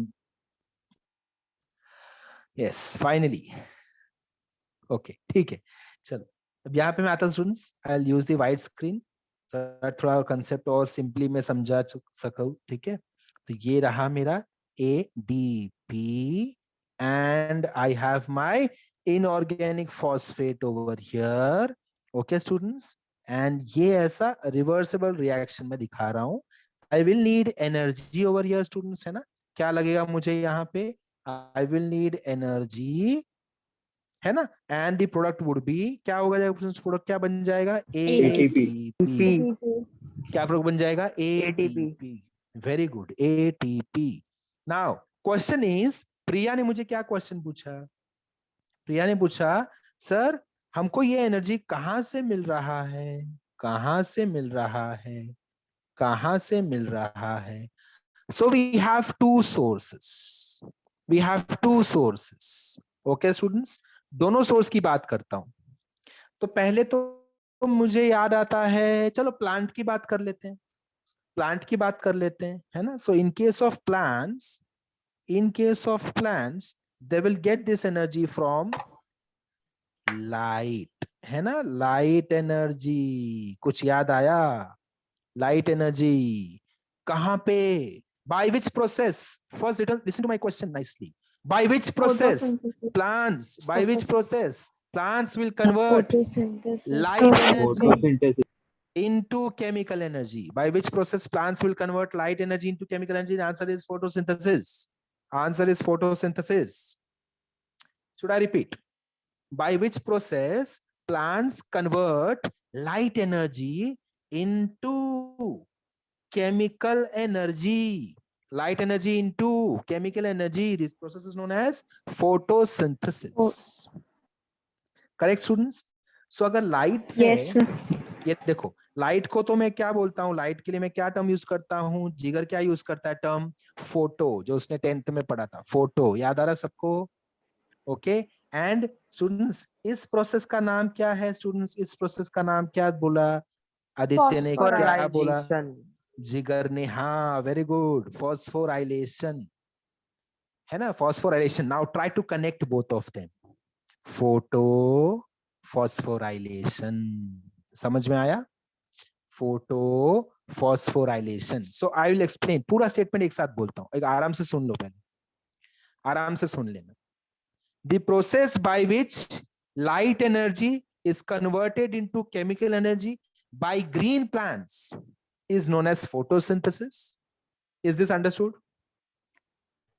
Yes, finally. Okay, ठीक है. चलो, अब यहाँ पे मैं आता हूँ students. I'll use the white screen. थोड़ा concept और simply मैं समझा सकूँ, ठीक है? तो ये रहा मेरा ADP and I have my inorganic phosphate over here. Okay, students. And ये ऐसा reversible reaction में दिखा रहा हूँ. I will need energy over here, students, है ना? क्या लगेगा मुझे यहाँ पे? I will need energy, है ना? And the product would be, क्या होगा जाएगा? Product क्या बन जाएगा? ATP. क्या product बन जाएगा? ATP. Very good. ATP. Now, question is, प्रिया ने मुझे क्या question पूछा? प्रिया ने पूछा, सर, हमको ये एनर्जी कहाँ से मिल रहा है? कहाँ से मिल रहा है? कहाँ से मिल रहा है? So we have two sources. We have two sources. Okay, students? दोनों सोर्स की बात करता हूं. तो पहले तो मुझे याद आता है, चलो प्लांट की बात कर लेते हैं. प्लांट की बात कर लेते हैं, है ना? So in case of plants, they will get this energy from light, है ना? Light energy. कुछ याद आया? Light energy. कहाँ पे? By which process? First, listen to my question nicely. By which process? Plants. By which process? Plants will convert light energy into chemical energy. By which process plants will convert light energy into chemical energy? The answer is photosynthesis. Answer is photosynthesis. Should I repeat? By which process plants convert light energy into chemical energy? Light energy into chemical energy. This process is known as photosynthesis. Correct, students? So अगर light Yes, है, ये देखो, light को तो मैं क्या बोलता हूँ? लाइट के लिए मैं क्या टर्म यूज करता हूँ? जिगर क्या यूज करता है टर्म? फोटो, जो उसने 10th में पढ़ा था. फोटो याद आ रहा सबको? ओके. एंड स्टूडेंट्स इस प्रोसेस का नाम क्या है? स्टूडेंट्स इस प्रोसेस का नाम क्या बोला? आदित्य ने क्या बोला? Phosphorylation. जिगर ने, हाँ वेरी गुड, फॉस्फोराइलेशन है ना, phosphorylation. Now try to connect both of them. Photo phosphorylation, समझ में आया? Photo phosphorylation. So I will explain, पूरा स्टेटमेंट एक साथ बोलता हूं, एक आराम से सुन लो, पहले आराम से सुन लेना. The process by which light energy is converted into chemical energy by green plants is known as photosynthesis. Is this understood?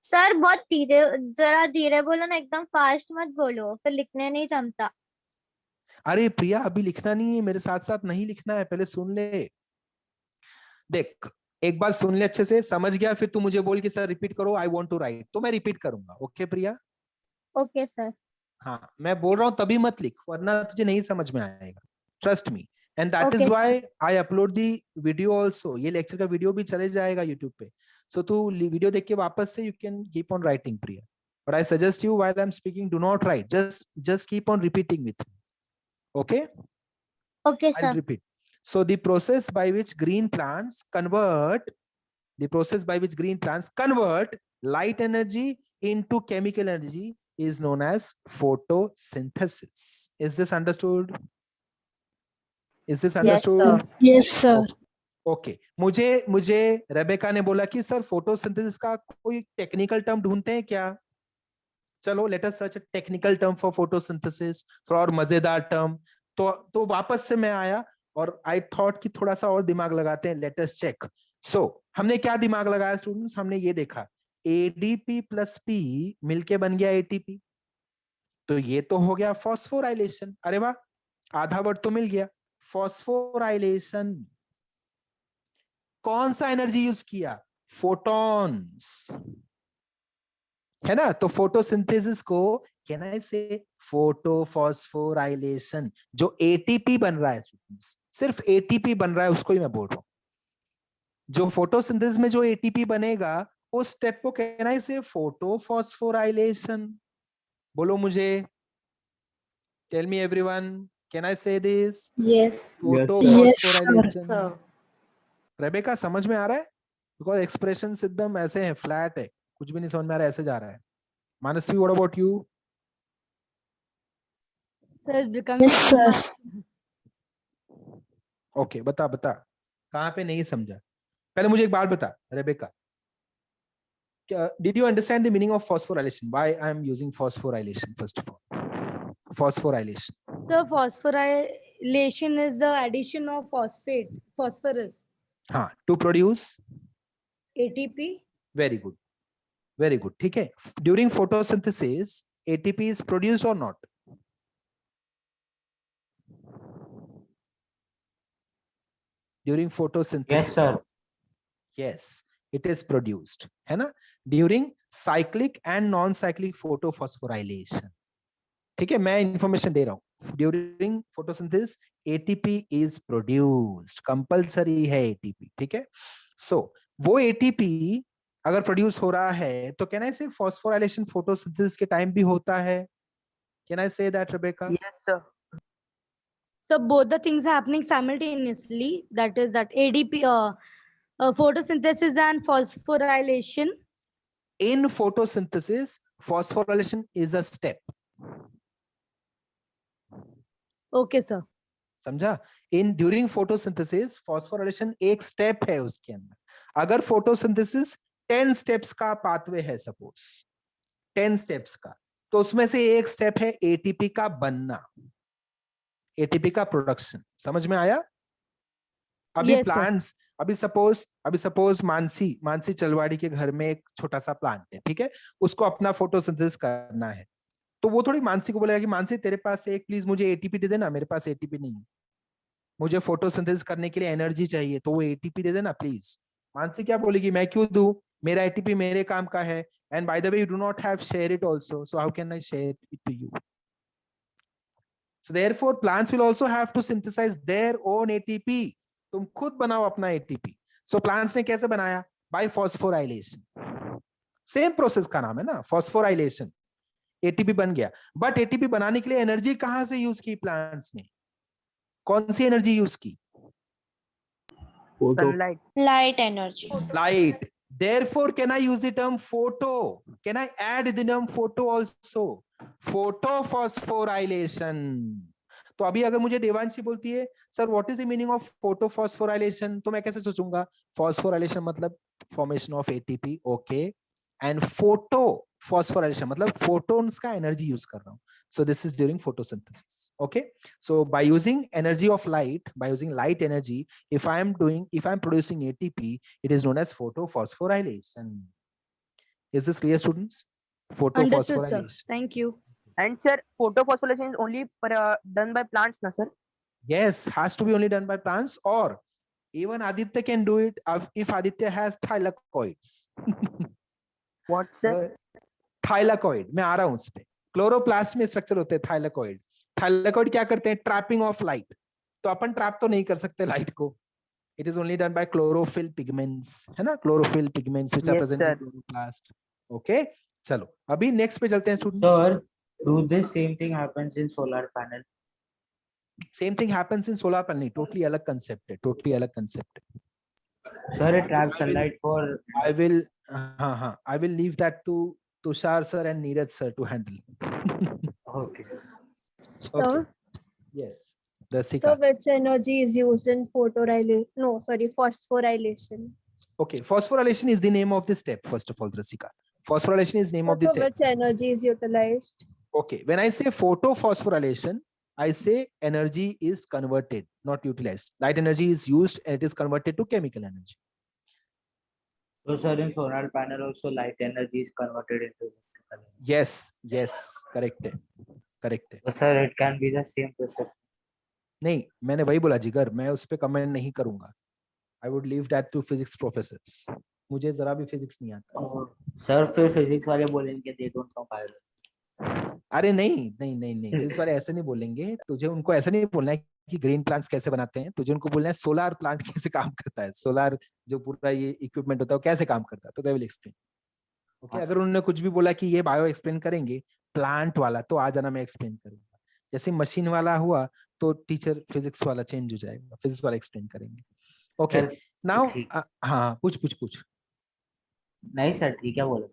Sir बहुत धीरे, जरा धीरे बोलो ना, एकदम फास्ट मत बोलो, फिर लिखने नहीं जमता. अरे प्रिया अभी लिखना नहीं है, मेरे साथ साथ नहीं लिखना है, पहले सुन ले. देख एक बार सुन ले अच्छे से, समझ गया फिर तू मुझे बोल कि सर रिपीट करो, आई वांट टू राइट, तो मैं रिपीट करूंगा. ओके प्रिया? Okay sir. हाँ मैं बोल रहा हूँ तभी मत लिख, वरना तुझे नहीं समझ में आएगा. Trust me. And that is Okay. Why I upload the video also. ये लेक्चर का वीडियो भी चले जाएगा यूट्यूब पे. सो तू वीडियो देख के वापस से you can keep on writing Priya. But I suggest you while I am speaking, do not right, just keep on repeating with me. Okay? Okay I'll sir. repeat. So the process by which green plants convert light energy into chemical energy is known as photosynthesis. Is this understood? Is this understood? sir. Yes, sir. Okay. मुझे Rebecca ने बोला कि sir photosynthesis का कोई technical term ढूंढते हैं क्या? चलो let us search a technical term for photosynthesis, थोड़ा और मजेदार टर्म. तो वापस से मैं आया और आई थॉट कि थोड़ा सा और दिमाग लगाते हैं, लेट अस चेक. सो हमने क्या दिमाग लगाया स्टूडेंट्स? हमने ये देखा एडीपी प्लस पी मिलके बन गया एटीपी, तो ये तो हो गया फॉस्फोराइलेशन. अरे वाह, आधा वर्ड तो मिल गया. फॉस्फोराइलेशन. कौन सा एनर्जी यूज किया? फोटॉन्स, है ना? तो फोटोसिंथेसिस को कैन आई से फोटोफॉस्फोराइलेशन. जो एटीपी बन रहा है स्टूडेंट्स, सिर्फ एटीपी बन रहा है, उसको ही मैं बोल रहा हूं. जो फोटोसिंथेसिस में जो एटीपी बनेगा उस स्टेप को कैन आई से फोटोफॉस्फोराइलेशन. बोलो मुझे, tell me everyone, can I say this? Yes. Photophosphorylation. Sir. Rebecca समझ में आ रहा है? बिकॉज एक्सप्रेशन एकदम ऐसे है, फ्लैट है, कुछ भी नहीं समझ में आ रहा है, ऐसे जा रहा है. Manasvi, what about you? Sir, it's becoming. Yes, sir. Okay बता कहाँ पे नहीं समझा? पहले मुझे एक बात बता Rebecca, did you understand the meaning of phosphorylation? Why I am using phosphorylation? First of all, phosphorylation. The phosphorylation is the addition of phosphorus, हाँ, to produce. ATP. Very good, very good. ठीक है. During photosynthesis, ATP is produced or not? During photosynthesis. Yes, sir. Yes, it is produced, है ना? During cyclic and non-cyclic photophosphorylation. ठीक है, मैं information दे रहा हूँ. During photosynthesis, ATP is produced. Compulsory है ATP. ठीक है. So वो ATP अगर प्रोड्यूस हो रहा है तो कैन आई से फॉस्फोराइलेशन फोटोसिंथेसिस के टाइम भी होता है? Can I say that Rebecca? Yes, sir. So both the things are happening simultaneously. That is that ADP, photosynthesis and phosphorylation. In photosynthesis, phosphorylation is a step. Okay, sir. समझा? In during photosynthesis phosphorylation एक step है उसके अंदर. अगर photosynthesis 10 steps का pathway है, suppose 10 steps का, तो उसमें से एक स्टेप है एटीपी का बनना, एटीपी का प्रोडक्शन. समझ में आया? अभी Yes, sir. प्लांट्स, अभी सपोज मानसी चलवाड़ी के घर में एक छोटा सा प्लांट है, ठीक है? उसको अपना फोटोसिंथेसिस करना है, तो वो थोड़ी मानसी को बोलेगा कि मानसी तेरे पास एक प्लीज मुझे एटीपी दे देना, मेरे पास एटीपी नहीं है, मुझे फोटोसिंथेसिस करने के लिए एनर्जी चाहिए, तो वो एटीपी दे देना प्लीज. मानसी क्या बोलेगी? मैं क्यों दूं, मेरा एटीपी मेरे काम का है, and by the way you do not have share it also, so how can I share it to you? So therefore plants will also have to synthesise their own ATP. तुम खुद बनाओ अपना ATP. So plants ने कैसे बनाया? Bye phosphorylation. Same process का नाम है ना, फॉस्फोराइलेशन. एटीपी बन गया, बट एटीपी बनाने के लिए एनर्जी कहां से यूज की प्लांट्स ने? कौन सी एनर्जी यूज की? Photo. Sunlight. Light energy. Light. Therefore, can I use the term photo? Can I add the term photo also? Photophosphorylation. तो अभी अगर मुझे देवांशी बोलती है sir what is the meaning of photophosphorylation, तो मैं कैसे सोचूंगा? फॉस्फोराइलेशन मतलब formation of ATP, okay, and photophosphorylation मतलब फोटोन्स का एनर्जी यूज कर रहा हूं. So this is during photosynthesis. Okay, so by using energy of light, by using light energy, if I'm producing ATP, it is known as photophosphorylation. Is this clear, students? Understood, sir. Photophosphorylation. Thank you. And sir, photophosphorylation is only done by plants, na sir? Yes, has to be only done by plants, or even Aditya can do it if Aditya has thylakoids. What sir? Thylakoid, मैं आ रहा हूं उस पे. Chloroplast में structure होते हैं thylakoid. Thylakoid क्या करते हैं? Trapping of light. तो अपन ट्रैप तो नहीं कर सकते लाइट को. It is only done by chlorophyll pigments, है ना? Chlorophyll pigments which are Yes, present in sir. Chloroplast. Okay, चलो अभी नेक्स्ट पे चलते हैं students. Sir, do this same thing happens in solar panel? Same thing happens in solar panel. Totally अलग concept है, totally अलग कंसेप्ट है. Sir, it traps sunlight for. I will leave that to Tushar sir and Neeraj sir to handle. Okay. Okay. Sir, Yes, Rasika. so which energy is used in phosphorylation? Okay, phosphorylation is the name of the step. First of all, Rasika, phosphorylation is name of the So step. which energy is utilized? Okay, when I say photophosphorylation, I say energy is converted, not utilized. Light energy is used and it is converted to chemical energy. So, sir, in solar panel also light energy is converted into electrical energy. Yes, correct है, correct है. So, sir, it can be the same process. नहीं, मैंने वही बोला जिगर, मैं उस पे कमेंट नहीं करूंगा. I would leave that to physics professors. मुझे जरा भी फिजिक्स नहीं आता. Sir, फिर physics वाले बोलेंगे they don't know biology. अरे नहीं, फिजिक्स वाले ऐसे नहीं बोलेंगे. तुझे उनको ऐसा नहीं बोलना है कि ग्रीन प्लांट्स कैसे बनाते हैं. तुझे उनको बोलना है सोलर प्लांट कैसे काम करता है, सोलर जो पूरा ये इक्विपमेंट होता है वो कैसे काम करता है. तो दे विल एक्सप्लेन. ओके, अगर उन्होंने कुछ भी बोला कि ये बायो एक्सप्लेन करेंगे प्लांट वाला, तो आ जाना, मैं एक्सप्लेन करूंगा. जैसे मशीन वाला हुआ तो टीचर फिजिक्स वाला चेंज हो जाएगा, फिजिक्स वाला एक्सप्लेन करेंगे. ओके, नाउ हाँ पूछ. नहीं सर, ठीक है बोलो.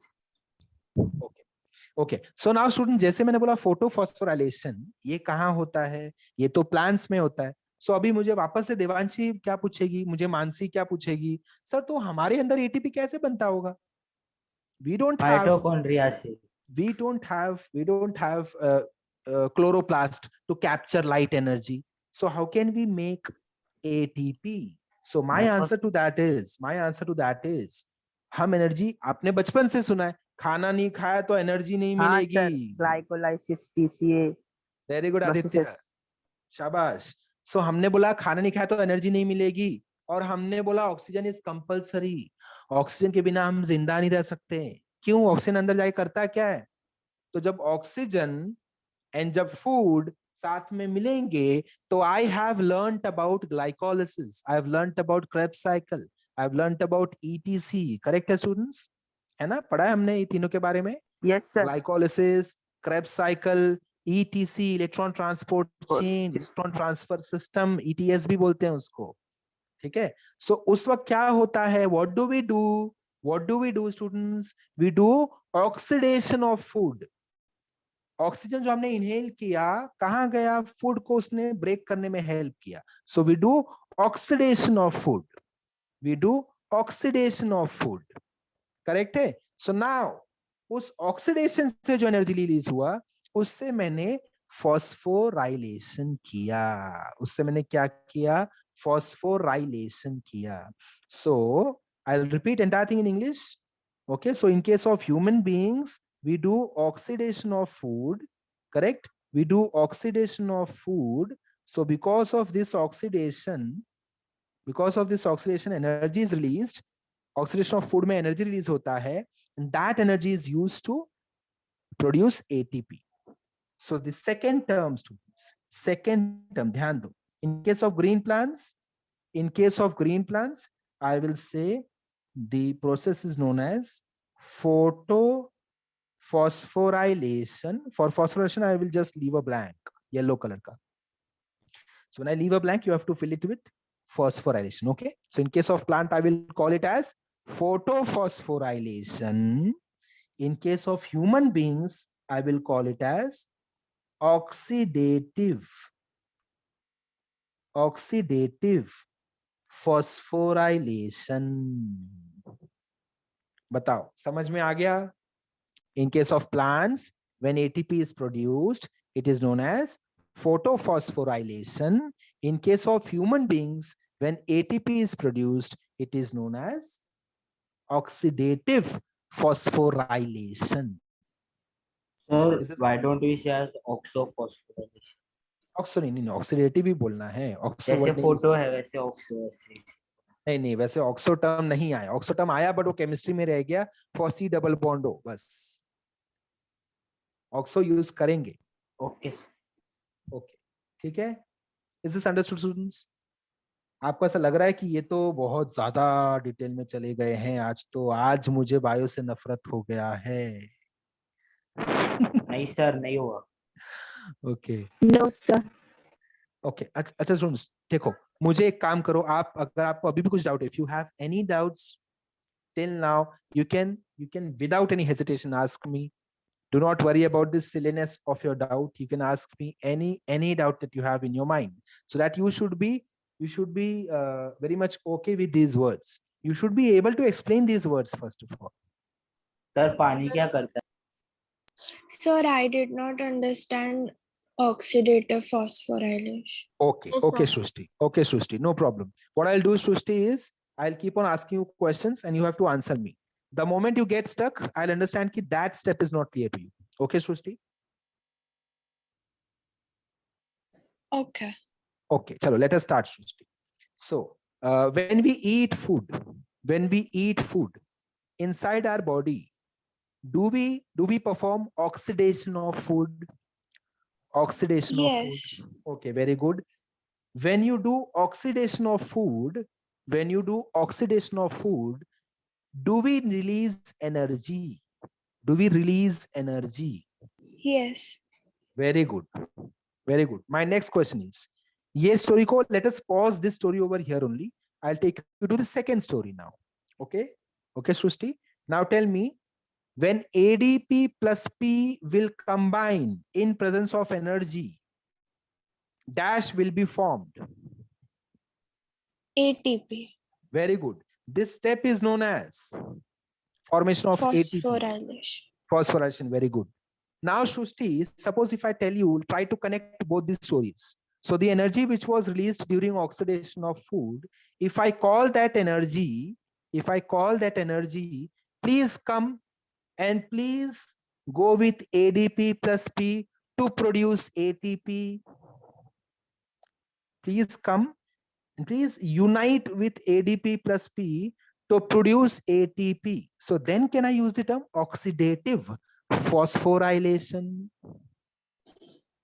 ओके, सो नाउ स्टूडेंट, जैसे मैंने बोला फोटोफॉस्फोराइलेशन ये कहाँ होता है? ये तो प्लांट्स में होता है. सो अभी मुझे वापस से देवांशी क्या पूछेगी, मुझे मानसी क्या पूछेगी, सर तो हमारे अंदर एटीपी कैसे बनता होगा? We don't have Mitochondria से. we don't have chloroplast to capture light energy. So how can we make ATP? So my answer to that is हम एनर्जी, आपने बचपन से सुना है खाना नहीं खाया तो एनर्जी नहीं हाँ sir, मिलेगी. glycolysis, TCA. Very good Aditya, शाबाश. सो हमने बोला खाना नहीं खाया तो एनर्जी नहीं मिलेगी, और हमने बोला ऑक्सीजन इज कंपलसरी. ऑक्सीजन के बिना हम जिंदा नहीं रह सकते. क्यों? ऑक्सीजन अंदर जाके करता क्या है? तो जब ऑक्सीजन एंड जब फूड साथ में मिलेंगे तो I have learned about glycolysis, I have learned about Krebs cycle, I have learned about ETC. Correct है स्टूडेंट्स? है ना, पढ़ा है हमने ये तीनों के बारे में. Yes sir. Glycolysis, Krebs cycle, ETC, electron transport chain, electron transfer system, ETS भी बोलते हैं उसको. ठीक है. सो उस वक्त क्या होता है? What do we do students? We do oxidation of food. Oxygen जो हमने इनहेल किया कहाँ गया? फूड को उसने ब्रेक करने में हेल्प किया. So we do oxidation of food. Correct है. सो नाउ उस ऑक्सीडेशन से जो एनर्जी रिलीज हुआ उससे मैंने फॉस्फोराइलेशन किया. उससे मैंने क्या किया? फॉस्फोराइलेशन किया. सो I'll repeat entire thing in English. Okay, so in case of human beings, we do oxidation of food, correct? We do oxidation of food. So because of this oxidation, energy is released. Oxidation of food में energy release होता है, and that energy is used to produce ATP. So the second term, students, ध्यान दो. In case of green plants, I will say the process is known as photosynthesis. phosphorylation. For phosphorylation, I will just leave a blank, yellow color ka. So when I leave a blank, you have to fill it with phosphorylation. Okay. So in case of plant, I will call it as photophosphorylation. In case of human beings, I will call it as oxidative phosphorylation. बताओ समझ में आ गया? In case of plants, when ATP is produced, it is known as photophosphorylation. In case of human beings, when ATP is produced, it is known as oxidative phosphorylation. Sir, Is this- why don't we say as oxophosphorylation? Oxo नहीं, oxidative ही बोलना है. Oxo जैसे word नहीं photo है वैसे oxo ऐसे. नहीं, वैसे ऑक्सो टर्म नहीं आया. ऑक्सो टर्म आया बट वो केमिस्ट्री में रह गया for C double bond O. बस ऑक्सो यूज करेंगे. ओके. ओके, ठीक है. Is this understood students? आपको ऐसा लग रहा है कि ये तो बहुत ज्यादा डिटेल में चले गए हैं आज तो. आज मुझे बायो से नफरत हो गया है. नहीं सर, नहीं हुआ. Okay No, sir. ओके. अच्छा स्टूडेंट्स देखो, मुझे एक काम करो. आप अगर आपको अभी भी कुछ डाउट है, if you have any doubts till now, you can without any hesitation ask me. Do not worry about the silliness of your doubt. You can ask me any doubt that you have in your mind, so that you should be very much okay with these words. You should be able to explain these words first of all. Sir पानी क्या करता है? Sir, I did not understand oxidative phosphorylation. Okay, Yes, okay, sir. Srushti. Okay, Srushti, no problem. What I'll do, Srushti, is I'll keep on asking you questions and you have to answer me. The moment you get stuck, I'll understand that that step is not clear to you. Okay, Srushti? Okay. Okay, chalo, let us start, Srushti. So, when we eat food inside our body, do we perform oxidation of food? Oxidation of Yes. food. Okay, very good. When you do oxidation of food, do we release energy? Yes. Very good. Very good. My next question is, yes, story ko, let us pause this story over here only. I'll take you to the second story now. Okay. Okay, Srushti. Now tell me, when ADP plus P will combine in presence of energy, dash will be formed. ATP. Very good. This step is known as formation of ATP. Phosphorylation. Phosphorylation. Very good. Now, Srushti, suppose if I tell you, try to connect both these stories. So the energy which was released during oxidation of food, if I call that energy, please come and please go with ADP plus P to produce ATP. Please come and please unite with ADP plus P to produce ATP. So then can I use the term oxidative phosphorylation?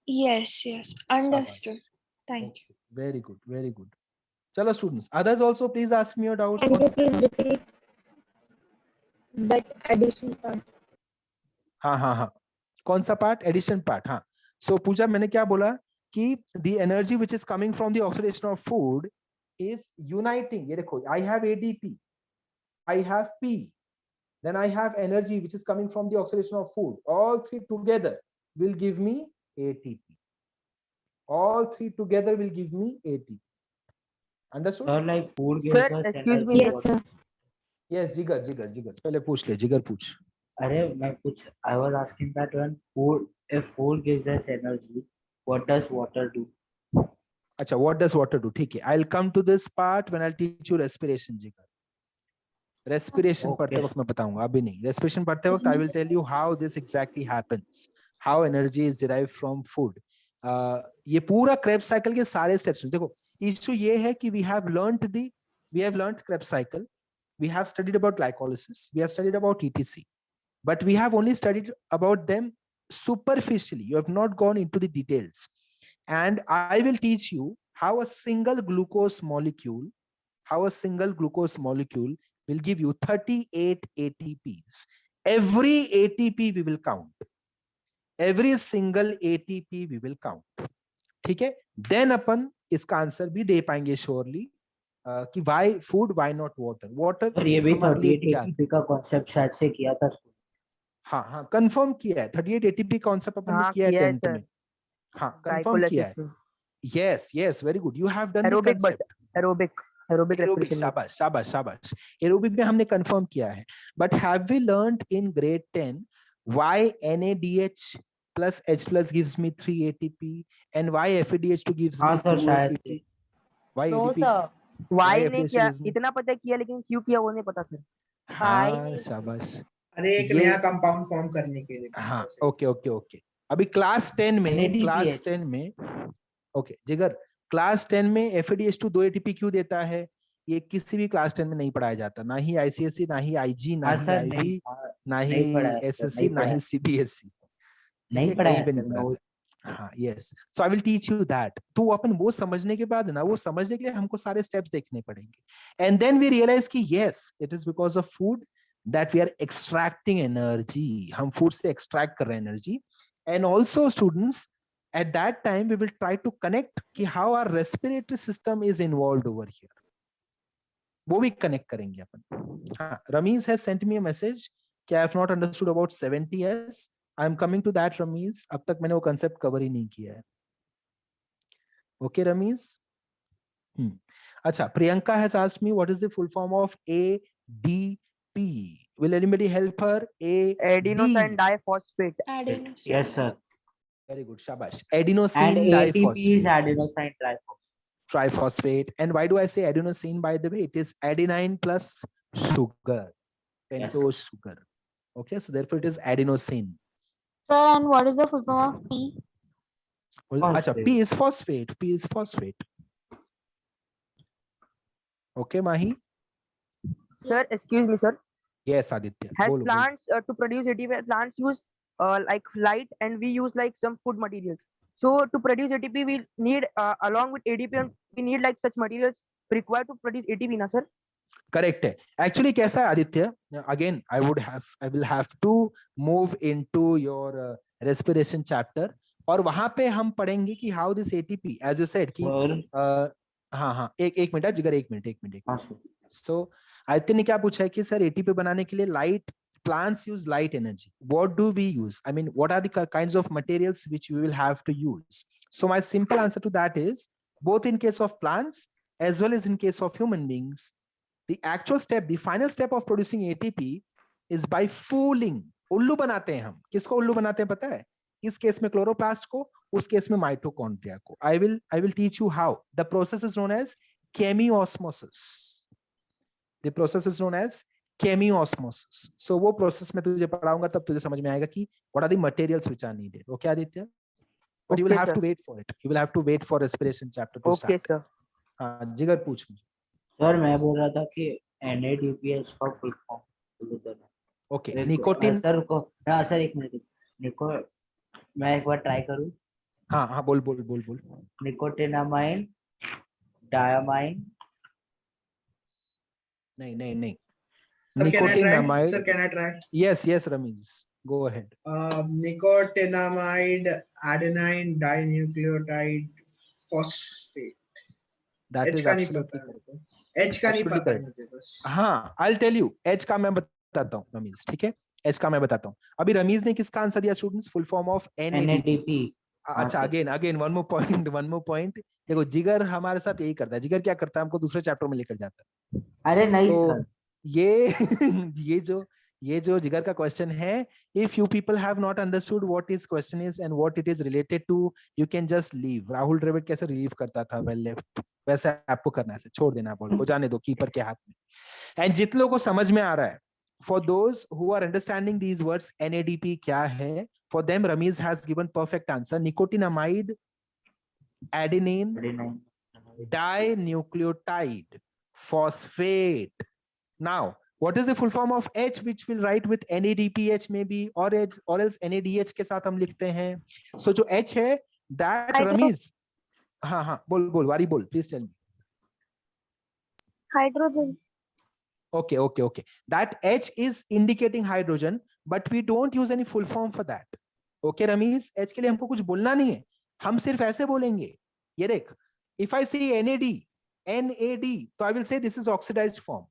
Yes, yes. Understood. Thank you. Very good, very good. Chalo students, others also please ask me your doubts. Can you please repeat that addition part? हाँ. कौन सा part? Addition part. हाँ. So पूजा, मैंने क्या बोला कि the energy which is coming from the oxidation of food is uniting. ये देखो, I have ADP, I have P, then I have energy which is coming from the oxidation of food. All three together will give me ATP. All three together will give me ATP. Understood? Sir, like food gives Sir, us excuse energy. me. Yes, sir. Yes, Jigar. पहले पूछ ले, जिगर पूछ. अरे मैं कुछ I was asking that if food gives us energy, what does water do? अच्छा, what does water do? ठीक है, I'll come to this part when I'll teach you respiration, जिगर. Respiration Okay. पढ़ते वक्त मैं बताऊंगा, अभी नहीं. Respiration पढ़ते वक्त I will tell you how this exactly happens, how energy is derived from food. ये पूरा Krebs cycle के सारे steps देखो. Issue ये है कि we have learned Krebs cycle, we have studied about glycolysis, we have studied about ETC, but we have only studied about them superficially. You have not gone into the details, and I will teach you how a single glucose molecule will give you 38 ATPs. every ATP we will count, every single ATP we will count. ठीक है, then अपन इसका answer भी दे पाएंगे surely कि why food why not water. Water और ये भी 38 ATP का कॉन्सेप्ट शायद से किया था स्कूल. हाँ कंफर्म किया है. 38 ATP कॉन्सेप्ट अपन ने हाँ, किया है किया है 10th सर. में. हाँ कंफर्म किया है. yes very good, you have done the Aerobic, but concept. aerobic Aerobic, respiration. शाबाश. Aerobic में हमने कंफर्म किया है. But have we learned in grade 10 why NADH plus H plus gives me 3 ATP and why FADH2 gives me हाँ sir 2 शायद ATP? Why No, ATP? sir. Why Why नहीं FADH2 किया, gives me? इतना पता है किया, लेकिन क्यों किया वो नहीं पता सर. हाँ शाबाश. अरे एक ये- नया कंपाउंड फॉर्म करने के लिए. हाँ ओके. अभी क्लास 10 में NADPH. ओके जिगर, क्लास 10 में FADH2 2 ATP क्यों देता है? ये किसी भी क्लास 10 में नहीं पढ़ाया जाता, ना ही ICSE, ना ही IG, ना हाँ ही सर IB, नहीं, ना ही नहीं पढ़ाया सर, SSC, नहीं ना ही पढ़ाया. CBSE. नहीं ठीक है, कहीं पढ़ाया पे सर, नहीं मैं वो- पढ़ाता. हाँ yes, so I will teach you that. तो अपन वो समझने के बाद ना, वो समझने के लिए हमको सारे स्टेप्स देखने पड़ेंगे. एंड देन वी रियलाइज कि yes it is because of food that we are extracting energy. हम फूड से एक्सट्रैक्ट कर रहे हैं energy. And also students, at that time we will try to connect कि how our respiratory system is involved over here. वो भी connect करेंगे अपन. हाँ, Ramiz has sent me a message कि I have not understood about 70s. I am coming to that, Ramiz. अब तक मैंने वो concept cover ही नहीं किया है. Okay, Ramiz? अच्छा, Priyanka has asked me what is the full form of ADP. Will anybody help her? Adenosine diphosphate. Adenosine. Yes sir. Very good, shabash. And Adenosine ATP diphosphate. is adenosine Triphosphate. And why do I say adenosine, by the way? It is adenine plus sugar, pentose sugar. Okay, so therefore it is adenosine. Sir, and what is the full form of P? Well, acha, Phosphate. P is phosphate. P is phosphate. Okay, Mahi? Sir, excuse me, sir. Yes, Aditya. Has Bolo, bolo. plants to produce ATP, plants use like light, and we use like some food materials. So to produce ATP, we need along with ADP, and we need like such materials required to produce ATP, na sir? Correct है. Actually कैसा है Aditya? Again, I will have to move into your respiration chapter. और वहां पे हम पढ़ेंगे कि how this ATP, as you said कि और हाँ एक मिनट जिगर, एक मिनट. हाँ सर. So आदित्य ने क्या पूछा है कि सर ATP बनाने के लिए light, plants use light energy. What do we use? I mean, what are the kinds of materials which we will have to use? So my simple answer to that is, both in case of plants as well as in case of human beings, the actual step, the final step of producing ATP is by fooling. उल्लू बनाते हैं हम. किसको उल्लू बनाते हैं पता है? इस केस में क्लोरोप्लास्ट को, उस केस में माइटोकॉन्ड्रिया को. I will teach you how. The process is known as chemiosmosis. The process is known as chemiosmosis. So वो process में तुझे पढ़ाऊंगा, तब तुझे समझ में आएगा कि what are the materials which are needed. Okay, Aditya? But you will Okay, have sir. to wait for it. You will have to wait for respiration chapter to Okay, start. sir. हाँ, जिगर पूछ मुझे. Sir मैं बोल रहा था कि NADPH का full form. Okay, nicotine. Sir को, हाँ सर एक मिनट. मैं एक बार ट्राई करूँ. हाँ बोल. निकोटिनामाइन, डायमाइन. नहीं. Sir, can I try? Nicotinamide. Sir, can I try? Yes, Ramesh. Go ahead. Nicotinamide, adenine dinucleotide, phosphate. That H is का नहीं absolutely पता है correct. मुझे. H का नहीं Absolutely पता है correct. मुझे बस. हाँ, I'll tell you. H का मैं बताता हूँ रमीज, ठीक है? H का मैं बताता हूँ. अभी रमीज ने किसका आंसर दिया students? Full form of NADP. NADP. अच्छा, अगेन वन मोर पॉइंट. देखो जिगर हमारे साथ यही करता है. जिगर क्या करता है? हमको दूसरे चैप्टर में लेकर जाता है. अरे नहीं तो सर. ये जो जिगर का क्वेश्चन है, if you people have not understood what his question is and what it is related to, you can just leave. Rahul Dravid कैसे रिलीव करता था, well left, वैसे आपको करना है. छोड़ देना बॉल को, जाने दो कीपर के हाथ में. एंड जितने लोगों को समझ में आ रहा है, for those who are understanding these words, NADP क्या है, for them Ramiz has given perfect answer. Nicotinamide, adenine dinucleotide, phosphate. Now, what is the full form of H, which we'll write with NADPH maybe, or else NADH के साथ हम लिखते हैं. So जो H है, that Ramiz. हाँ बोल वारी बोल, please tell me. Hydrogen. Okay. That H is indicating hydrogen, but we don't use any full form for that. Okay, Ramesh, H के लिए हमको कुछ बोलना नहीं है, हम सिर्फ ऐसे बोलेंगे. ये देख, if I see NAD, तो I will say this is oxidized form.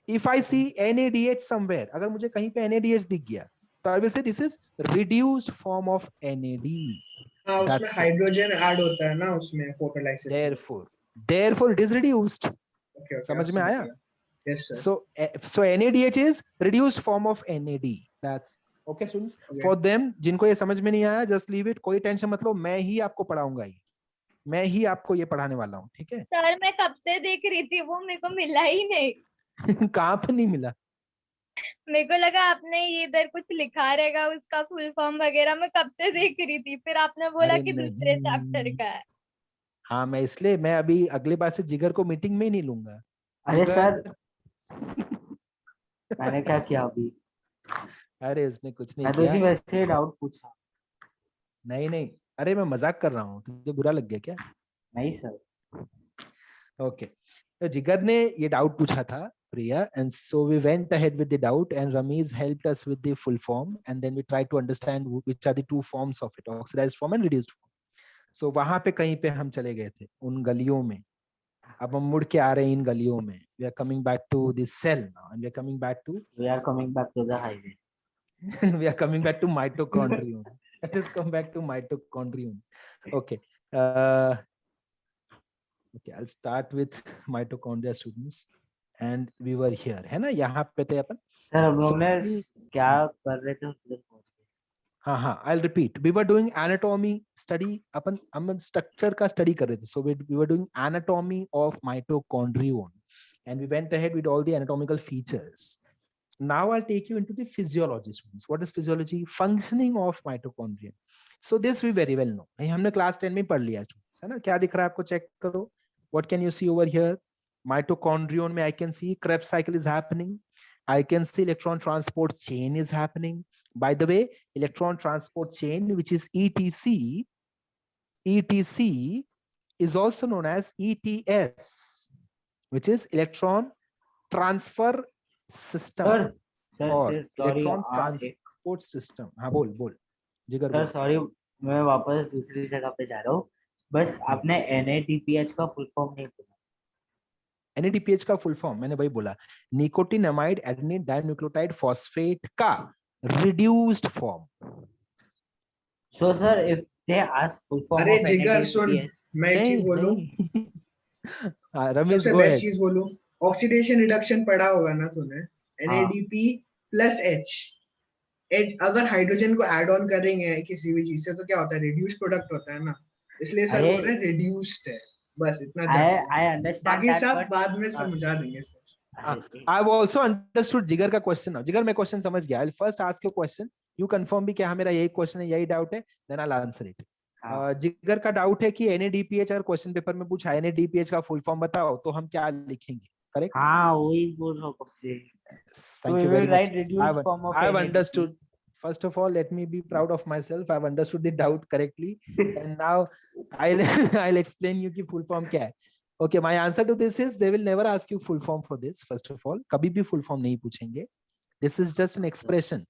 If I see NADH somewhere, अगर मुझे कहीं पे NADH दिख गया, तो I will say this is reduced form of NAD. हाँ, उसमें That's it. हाइड्रोजन ऐड होता है ना उसमें फोटोलाइसिस में. Therefore it is reduced. Okay, समझ में आया? Yes, sir. So NADH is reduced form of NAD. That's okay, students. Okay. For them, जिनको ये समझ में नहीं आया, just leave it. कोई टेंशन मत लो, मैं ही आपको पढ़ाऊंगा ये. मैं ही आपको ये पढ़ाने वाला हूँ, ठीक है? सर मैं कब से देख रही थी, वो मेरे को मिला ही नहीं. कहाँ पे नहीं मिला? मेरे को लगा आपने ये इधर कुछ लिखा रहेगा उसका फुल फॉर्म वगैरह, मैं कब से देख रही थी, फिर आपने बोला अरे कि दूसरे नहीं। चैप्टर का है. हाँ, मैं इसलिए मैं अभी अगली बार से जिगर को मीटिंग में ही नहीं लूंगा. अरे जिगर- सर मैंने क्या किया अभी? अरे उसने कुछ नहीं मैं तो किया. इसी वैसे डाउट पूछा. नहीं, अरे मैं मजाक कर रहा हूँ, तुझे बुरा लग गया क्या? नहीं सर. ओके, तो जिगर ने ये डाउट पूछा था, Priya, and so we went ahead with the doubt, and Ramesh helped us with the full form, and then we tried to understand which are the two forms of it, oxidized form and reduced form. So वहां पे कहीं पे हम चले गए थे उन गलियों में. अब हम मुड़ के आ रहे हैं इन गलियों में. We are coming back to the cell now, and we are coming back to We are coming back to the highway. we are coming back to mitochondrion. Let us come back to mitochondrion. Okay. Okay, I'll start with mitochondria, students. And we were here, है ना? यहाँ पे थे अपन. Sir हम लोग So, ने क्या कर रहे थे उधर पहुंच गए. हाँ, I'll repeat. We were doing anatomy study. अपन हम structure का study कर रहे थे. So we were doing anatomy of mitochondrion, and we went ahead with all the anatomical features. Now I'll take you into the physiology, students. What is physiology? Functioning of mitochondria. So this we very well know. ये हमने class 10 में पढ़ लिया, students, है ना? क्या दिख रहा है आपको? check करो. What can you see over here? Mitochondrion में I can see Krebs cycle is happening. I can see electron transport chain is happening. By the way, electron transport chain, which is ETC is also known as ETS, which is electron transfer system sir or sorry electron transport system. हाँ, बोल जिगर sir बोल. Sorry मैं वापस दूसरी जगह पे जा रहा हूँ. बस आपने NADPH का फुल फॉर्म नहीं बोला. NADPH का फुल फॉर्म मैंने वही बोला, निकोटिनामाइड एडेनिन डाइन्यूक्लियोटाइड फॉस्फेट का reduced form. So sir, if they ask full form अरे of जिगर सुन, NADPH, मैं एक चीज बोलूं. हाँ, रमेश सबसे गो बेस्ट अहेड. चीज बोलूं, ऑक्सीडेशन रिडक्शन पढ़ा होगा ना तूने. NADP plus H. अगर हाइड्रोजन को ऐड ऑन करेंगे किसी भी चीज से तो क्या होता है? रिड्यूस प्रोडक्ट होता है ना. इसलिए सर बोल रहे हैं रिड्यूस्ड है. बस इतना जान. I understand बाकी that, सब but बाद में समझा देंगे सर. I've also understood जिगर का क्वेश्चन now. जिगर मैं क्वेश्चन समझ गया. I'll first ask you question. You confirm भी क्या हाँ मेरा यही क्वेश्चन है, यही डाउट है, then I'll answer it. जिगर का डाउट है कि NADPH अगर क्वेश्चन पेपर में पूछा NADPH का फुल फॉर्म बताओ तो हम क्या लिखेंगे? करेक्ट? हाँ वही बोल रहा हूँ कब से. Thank you very much. Reduced form of I've NADPH. understood. First of all, let me be proud of myself. I've understood the doubt correctly, and now I'll explain you कि full form क्या है. Okay, my answer to this is they will never ask you full form for this. First of all, कभी भी full form नहीं पूछेंगे. This is just an expression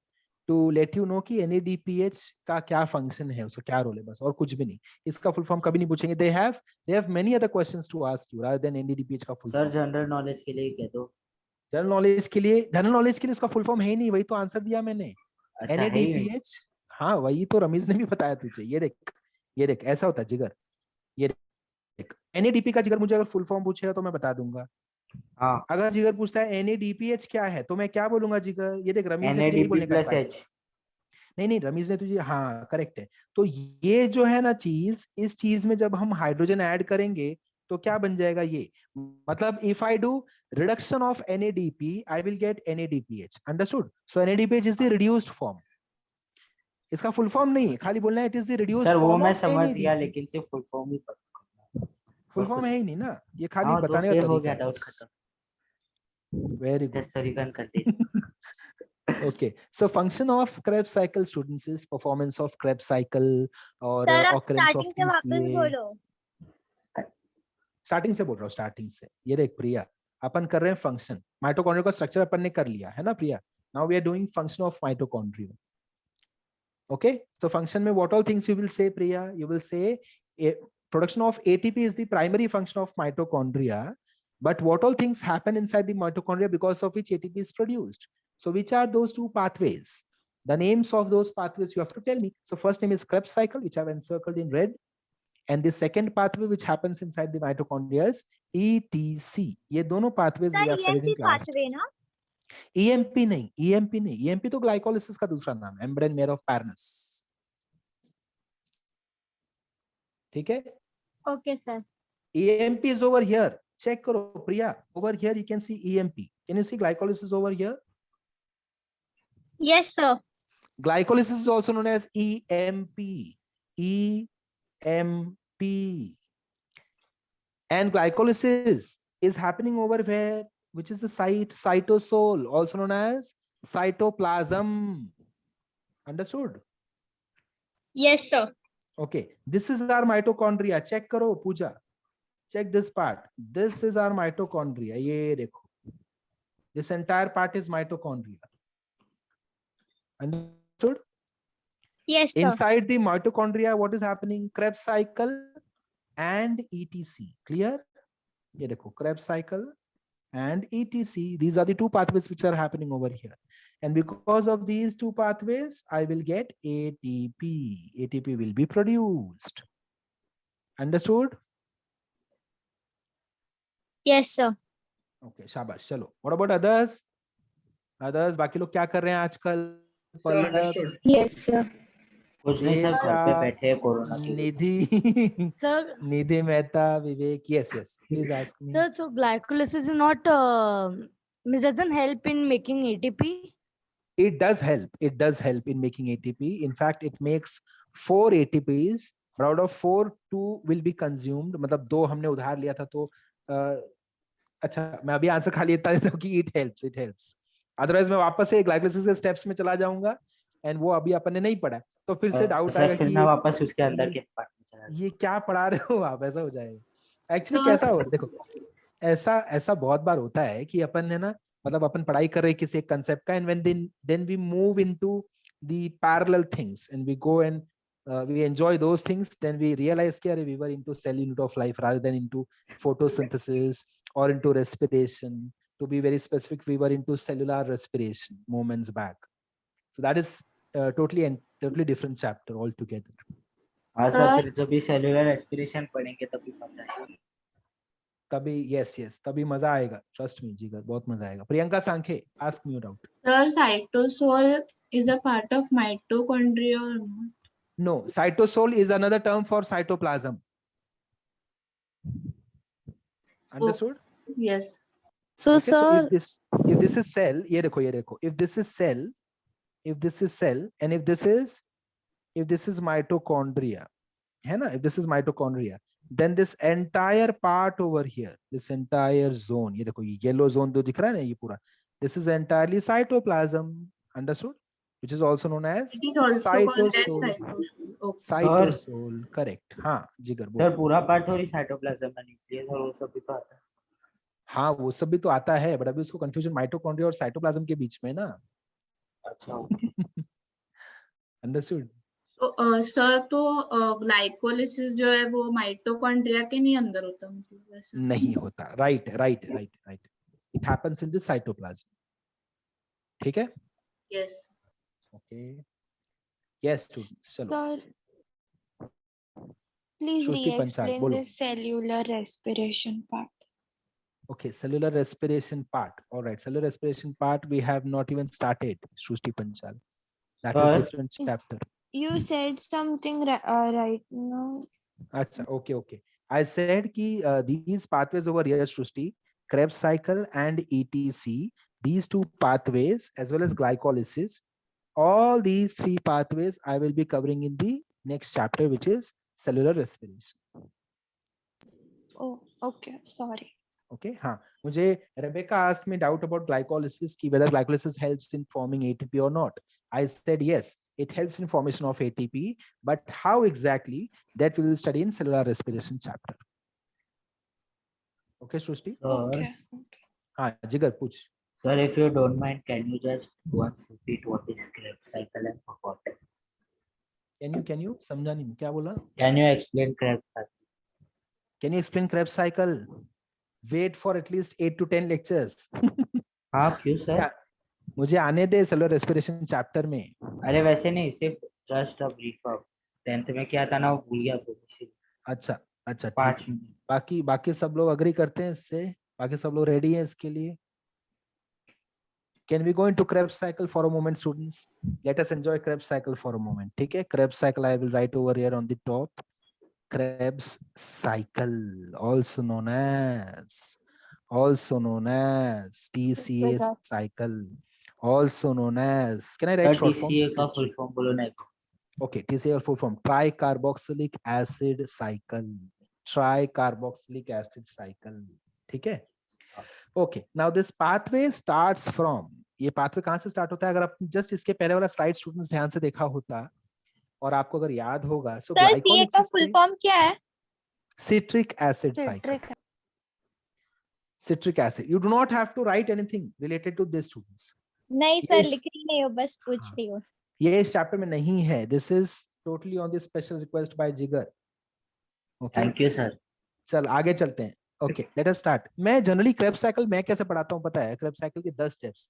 to let you know कि NADPH का क्या function है, उसका क्या role है, बस और कुछ भी नहीं. इसका full form कभी नहीं पूछेंगे. They have many other questions to ask you rather than NADPH का full sir form. General knowledge के लिए कह दो. जनरल नॉलेज के लिए उसका फुल फॉर्म है ही नहीं, वही तो आंसर दिया मैंने. अच्छा है ही नहीं. NADPH, हाँ वही तो रमीज ने भी बताया तुझे. ये देख ऐसा होता है जिगर. ये देख NADP का जिगर मुझे अगर फुल फॉर्म पूछेगा तो मैं बता दूंगा. हाँ. अगर जिगर पूछता है NADPH क्या है तो मैं क्या बोलूंगा जिगर? ये देख रमीज ने यही NADP बोलने का plus try. H. नहीं रमीज ने तुझे, हाँ करेक्ट है. तो ये जो है ना चीज, इस चीज में जब हम हाइड्रोजन ऐड करेंगे तो क्या बन जाएगा ये? मतलब if I do reduction of NADP, I will get NADPH. Understood? So NADPH is the reduced form. इसका फुल फॉर्म नहीं है, खाली बोलना है it is the reduced sir वो form मैं of समझ गया NADP. लेकिन सिर्फ फुल फॉर्म ही पता. फुल फॉर्म है ही नहीं ना, ये खाली हाँ तो बताने का फिर हो गया तरीका है. डाउट खत्म. Very good. Yes, sir, you can continue. Okay, so function of Krebs cycle, students, is performance of Krebs cycle or sir आप occurrence of स्टार्टिंग से वापस PCA. बोलो. स्टार्टिंग से बोल रहा हूँ, स्टार्टिंग से. ये देख प्रिया, अपन कर रहे हैं फंक्शन. माइटोकॉन्ड्रिया का स्ट्रक्चर अपन ने कर लिया है ना Priya. Now we are doing function of mitochondria. Okay, so function mein what all things you will say, Priya? You will say production of ATP is the primary function of mitochondria, but what all things happen inside the mitochondria because of which ATP is produced? So which are those two pathways? The names of those pathways you have to tell me. So first name is Krebs cycle, which I've encircled in red, and the second pathway which happens inside the mitochondria is ETC. ये दोनों pathways we have studied in class. pathway ना EMP नहीं, EMP नहीं, EMP तो glycolysis का दूसरा नाम है, membrane mere of Parnas. ठीक है? okay sir EMP is over here. Check करो प्रिया. Over here you can see EMP. Can you see glycolysis over here? yes sir Glycolysis is also known as EMP. EMP. And glycolysis is happening over where? Which is the site? Cytosol, also known as cytoplasm. Understood? yes sir Okay. This is our mitochondria. Check karo, Pooja. Check this part. This is our mitochondria. Ye dekho. This entire part is mitochondria. Understood? yes sir Inside the mitochondria, what is happening? Krebs cycle and ETC. Clear? Ye dekho, Krebs cycle and ETC. These are the two pathways which are happening over here. And because of these two pathways, I will get ATP. ATP will be produced. Understood? yes sir Okay, शाबाश. चलो. What about others? Others, बाकी लोग क्या कर रहे हैं आजकल? So understood. Yes, sir. कुछ नहीं सर, घर पे Desha, बैठे हैं कोरोना के लिए। Nidhi, Sir, Nidhi Mehta, Vivek. Yes, yes. Please ask me. sir, so glycolysis is not, doesn't help in making ATP? It does help. It does help in making ATP. In fact, it makes 4 ATPs. But out of 4, 2 will be consumed. मतलब 2 हमने उधार लिया था तो अच्छा मैं अभी answer खाली इतना देता हूँ कि it helps. It helps. Otherwise मैं वापस से ग्लाइकोलाइसिस के स्टेप्स में चला जाऊंगा एंड वो अभी अपन ने नहीं पढ़ा तो फिर से डाउट आएगा फिर कि मैं वापस उसके अंदर के पार्ट में चला ये क्या पढ़ा रहे हो आप. ऐसा हो जाएगा. एक्चुअली तो- कैसा हो देखो ऐसा बहुत बार होता है कि अपन है ना मतलब अपन पढ़ाई कर रहे हैं किसी एक कंसेप्ट का and when then we move into the parallel things and we go and we enjoy those things, then we realize that we were into cell unit of life rather than into photosynthesis or into respiration. To be very specific, we were into cellular respiration moments back. So that is totally different chapter altogether. हाँ sir, फिर जब भी cellular respiration पढ़ेंगे तभी मजा आएगा. तभी yes तभी मजा आएगा. Trust me जिगर बहुत मजा आएगा. Priyanka सांखे, ask me your doubt. Sir, cytosol is a part of mitochondria or not? No, cytosol is another term for cytoplasm. Understood? Yes. So, Okay, so sir, if this is cell, ये देखो, if this is cell, and if this is mitochondria, है ना? If this is mitochondria, then this entire part over here, this entire zone, ये देखो, ये yellow zone जो दिख रहा है ना ये पूरा, this is entirely cytoplasm. Understood? Which is also known as It is also called as cytosol. cytosol. Okay. Cytosol, correct. हाँ जिगर बोल. सर पूरा पार्ट थोड़ी साइटोप्लाज्म में न्यूक्लियस और वो सब भी तो आता है. हाँ वो सब भी तो आता है बट अभी उसको कंफ्यूजन माइटोकॉन्ड्रिया और साइटोप्लाज्म के बीच में ना. अच्छा. अंडरस्टूड. तो सर तो ग्लाइकोलिसिस जो है वो माइटोकॉन्ड्रिया के नहीं अंदर होता मतलब वैसा? नहीं होता. Right. It happens in the cytoplasm. ठीक है. Yes. ओके. यस स्टूडेंट्स चलो. Sir, please Shruti Panchal, re-explain bolo. this cellular respiration part. Okay, cellular respiration part. All right, cellular respiration part we have not even started. Shruti Panchal. That is different chapter. You said something right now. Acha, okay. I said ki these pathways over here, Shruti, Krebs cycle and ETC, these two pathways as well as glycolysis, all these 3 pathways I will be covering in the next chapter, which is cellular respiration. Oh, okay. Sorry. Okay, हाँ. मुझे Rebecca asked me doubt about glycolysis, ki whether glycolysis helps in forming ATP or not. I said yes, it helps in formation of ATP, but how exactly, that we will study in cellular respiration chapter. Okay, Srushti? Okay. हाँ जिगर पूछ। Sir, if you don't mind, can you just once repeat what is Krebs cycle and forgot? Can you समझा नहीं क्या बोला? Can you explain Krebs cycle? Can you explain Krebs cycle? Wait for at least 8 to 10 lectures. हाँ क्यों sir? मुझे आने दे cellular respiration chapter में। अरे वैसे नहीं, सिर्फ just a brief up. 10th में क्या था ना, वो भूल गया तो अच्छा अच्छा ठीक 5 है। मिनट। बाकी बाकी सब लोग अग्री करते हैं इससे? बाकी सब लोग रेडी हैं इसके लिए? Can we go into Krebs cycle for a moment, students? Let us enjoy Krebs cycle for a moment. ठीक है, Krebs cycle I will write over here on the top. Krebs cycle, also known as TCA cycle, also known as. Can I write short form? TCA का full form बोलो ना। Okay, TCA full form, tricarboxylic acid cycle. Tricarboxylic acid cycle. ठीक है? Okay, now this pathway starts from, ये pathway कहाँ से start होता है? अगर आप just इसके पहले वाला slide students ध्यान से देखा होता और आपको अगर याद होगा, so सर glycol सीए का फुल फॉर्म क्या है? citric acid cycle. Citric acid. You do not have to write anything related to this, students. नहीं सर Yes. लिख रही नहीं हो, बस पूछ रही हूँ। ये इस chapter में नहीं है. This is totally on the special request by Jigar. Okay. Thank you sir. चल आगे चलते हैं। Okay, let us start. मैं जनरली Krebs cycle मैं कैसे पढ़ाता हूँ पता है? Krebs cycle के 10 steps.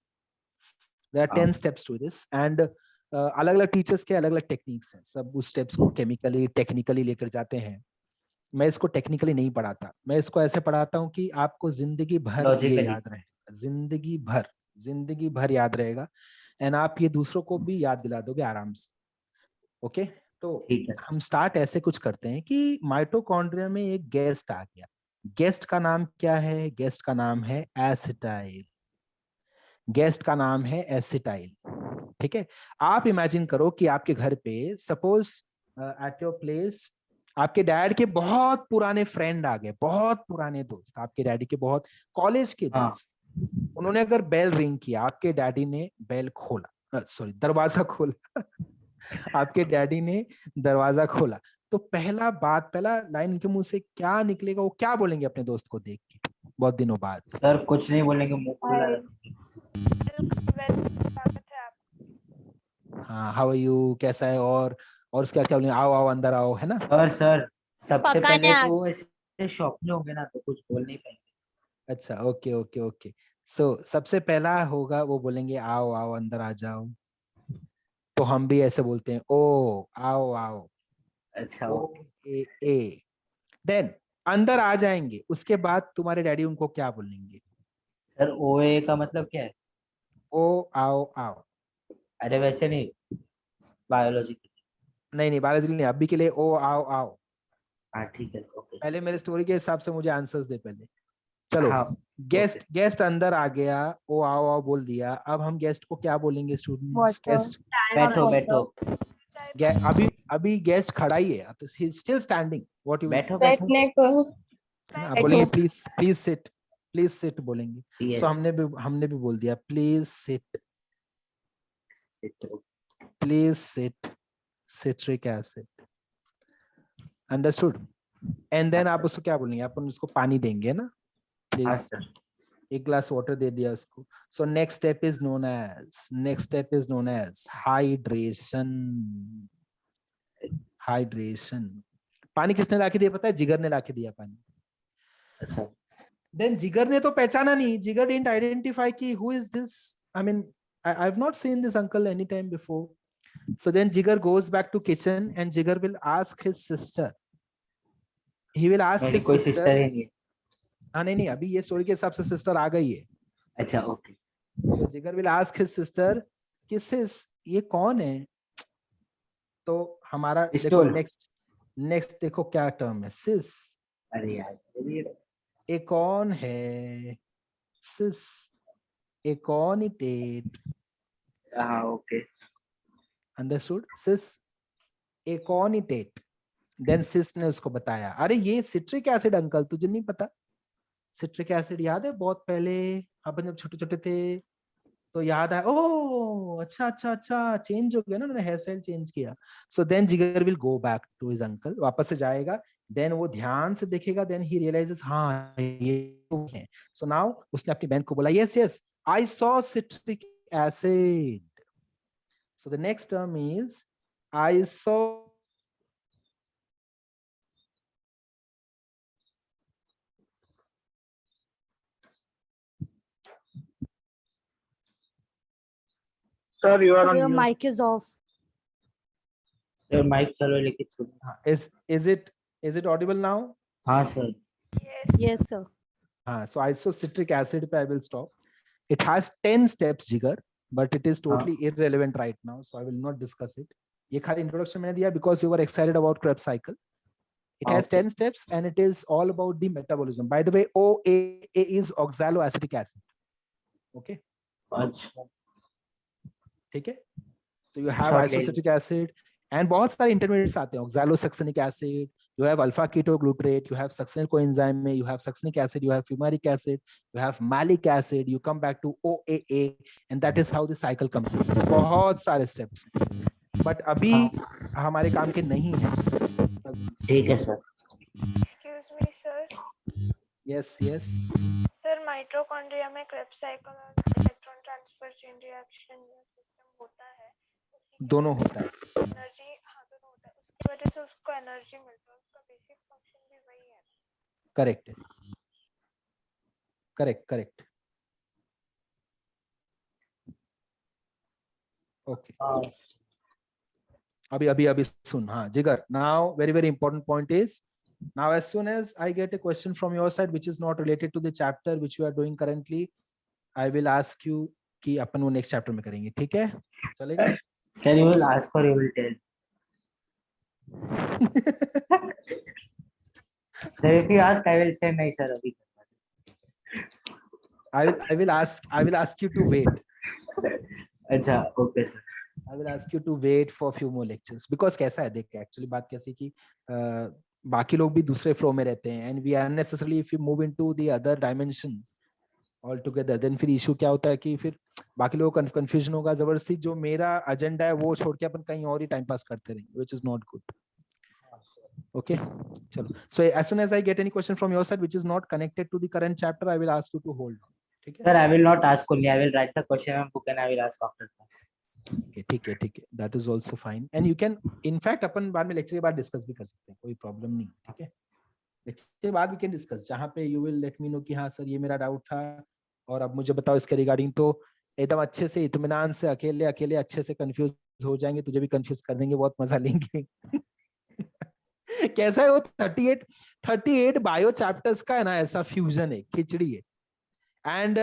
There are 10 steps to this and अलग अलग टीचर्स के अलग अलग टेक्निक्स हैं। सब उस स्टेप्स को केमिकली टेक्निकली लेकर जाते हैं। मैं इसको टेक्निकली नहीं पढ़ाता, मैं इसको ऐसे पढ़ाता हूँ कि आपको जिंदगी भर ये Logically. याद रहेगा, जिंदगी भर याद रहेगा एंड आप ये दूसरों को भी याद दिला दोगे आराम से। ओके, तो ठीक है। हम स्टार्ट ऐसे कुछ करते हैं कि माइटोकॉन्ड्रिया में एक गेस्ट आ गया। गेस्ट का नाम क्या है? गेस्ट का नाम है एसिटाइल। गेस्ट का नाम है एसिटाइल। ठीक है, आप इमेजिन करो कि आपके घर पे सपोज एट योर प्लेस आपके डैड के बहुत पुराने फ्रेंड आ गए, बहुत पुराने दोस्त, आपके डैडी के बहुत कॉलेज के दोस्त। उन्होंने अगर बेल रिंग किया, आपके डैडी ने बेल खोला, सॉरी दरवाजा खोला आपके डैडी ने दरवाजा खोला, तो पहला लाइन उनके मुंह से क्या निकलेगा? वो क्या बोलेंगे अपने दोस्त को देख के बहुत दिनों बाद? सर कुछ नहीं बोलेंगे, मुंह खुला रखेंगे। हाँ, हाउ आर यू, कैसा है? और उसके क्या बोलेंगे? आओ आओ अंदर आओ, है ना? और सर सबसे पकाने पहले आ- तो वो ऐसे शॉप में होंगे ना, तो कुछ बोल नहीं पाएंगे। अच्छा, ओके ओके ओके। सो सबसे पहला होगा वो बोलेंगे आओ आओ अंदर आ जाओ, तो हम भी ऐसे बोलते हैं ओ आओ आओ। अच्छा ओ ए ए। देन अंदर आ जाएंगे, उसके बाद तुम्हारे डैडी उनको क्या बोलेंगे? सर ओए का मतलब क्या है? ओ आओ आओ। अरे वैसे नहीं, बायोलॉजी। नहीं बायोलॉजिकल नहीं, अभी के लिए ओ आओ आओ। हाँ ठीक है, ओके। पहले मेरे स्टोरी के हिसाब से मुझे आंसर्स दे पहले। चलो, हाँ, गेस्ट अंदर आ गया, ओ आओ आओ बोल दिया। अब हम गेस्ट को क्या बोलेंगे स्टूडेंट्स? गेस्ट बैठो। अभी गेस्ट खड़ा ही है, तो स्टिल स्टैंडिंग। व्हाट यू बैठो बैठने को। आप बोलेंगे प्लीज सिट बोलेंगे। Yes. सो हमने भी बोल दिया please sit citric acid. Understood? And then आप उसको क्या बोलेंगे? आप उसको पानी देंगे ना, हाँ प्लीज सर। एक ग्लास वाटर दे दिया उसको। So next step is known as hydration. पानी किसने लाके दिया पता है? जिगर ने लाके दिया पानी। अच्छा, देन जिगर ने तो पहचाना नहीं, जिगर didn't identify कि who is this? I mean, I've not seen this uncle any time before. So then Jigar goes back to kitchen and Jigar will ask his sister. He will ask मेरी his कोई sister. Sister ही नहीं है। हाँ नहीं, अभी ये story के हिसाब से सिस्टर आ गई है। अच्छा ओके। तो जिगर will ask his sister कि सिस ये कौन है? तो हमारा देखो नेक्स्ट देखो क्या टर्म है, सिस। अरे यार ये कौन है? सिस एकोनिटेट। हाँ ओके। अंडरस्टूड? सिस एकोनिटेट। देन सिस ने उसको बताया, अरे ये सिट्रिक एसिड अंकल, तुझे नहीं पता? सिट्रिक एसिड याद है बहुत पहले अपन जब छोटे छोटे थे तो याद आया, ओ अच्छा चेंज हो गया ना, उन्होंने हेयर स्टाइल चेंज किया। So then Jigar will go back to his uncle, वापस से जाएगा देन वो ध्यान से देखेगा, देन ही रियलाइजेस हाँ ये तो है. सो नाउ उसने अपनी बहन को बोला yes yes I saw citric acid. So the next term is I saw Sir, you are Sir, on your mute. mic is off. Sir, mic चलो लेके सुनो. is it audible now? हाँ sir. Yes, sir. So isocitric acid पे I will stop. It has 10 steps, Jigar, but it is totally irrelevant right now, so I will not discuss it. ये खाली introduction मैंने दिया because you were excited about Krebs cycle. It has 10 steps and it is all about the metabolism. By the way, OAA is oxaloacetic acid. Okay. अच्छा. ठीक है. So you have Short isocitric acid and बहुत सारे intermediates आते हैं. Oxalosuccinic acid, you have alpha ketoglutarate, you have succinyl coenzyme, you have succinic acid, you have fumaric acid, you have malic acid, you come back to OAA, and that is how the cycle completes. बहुत सारे steps. But अभी हमारे काम के नहीं है. ठीक है sir. Excuse me, sir. Yes, yes. Sir, mitochondria में Krebs cycle और electron transfer chain reaction system होता है. दोनों होता है. Energy हाँ दोनों होता है. उसकी वजह से उसको energy मिलता है. उसका basic function भी वही है. Correct. Correct, correct. Okay. अभी सुन. हाँ जिगर. Now very very important point is now as soon as I get a question from your side which is not related to the chapter which you are doing currently, I will ask you कि अपन वो next chapter में करेंगे. ठीक है? चलेगा? Sir, you will ask or you will tell. Sir, if you ask, I will say नहीं sir अभी. I will ask you to wait. अच्छा, okay sir. I will ask you to wait for few more lectures because कैसा है देख actually बात कैसी कि बाकी लोग भी दूसरे फ्लो में रहते हैं and we unnecessarily if you move into the other dimension altogether then फिर issue क्या होता है कि फिर बाकी लोगों को confusion होगा. जबरदस्ती जो मेरा agenda है वो छोड़ के अपन कहीं और ही time pass करते रहेंगे which is not good. Okay, चलो. So as soon as I get any question from your side which is not connected to the current chapter I will ask you to hold on. ठीक है? Sir, I will not ask only. I will write the question in book and I will ask after class. ठीक है. That is also fine and you can in fact अपन बाद में lecture के बाद discuss भी कर सकते हैं. कोई problem नहीं. ठीक है? lecture के बाद we can discuss जहाँ पे you will let me know कि हाँ सर ये मेरा doubt था और अब मुझे बताओ इसके रिगार्डिंग. तो एकदम अच्छे से इत्मीनान से अकेले अच्छे से कंफ्यूज हो जाएंगे. तुझे भी कंफ्यूज कर देंगे. बहुत मजा लेंगे. कैसा है वो 38 बायो चैप्टर्स का है ना ऐसा फ्यूजन है. खिचड़ी है. एंड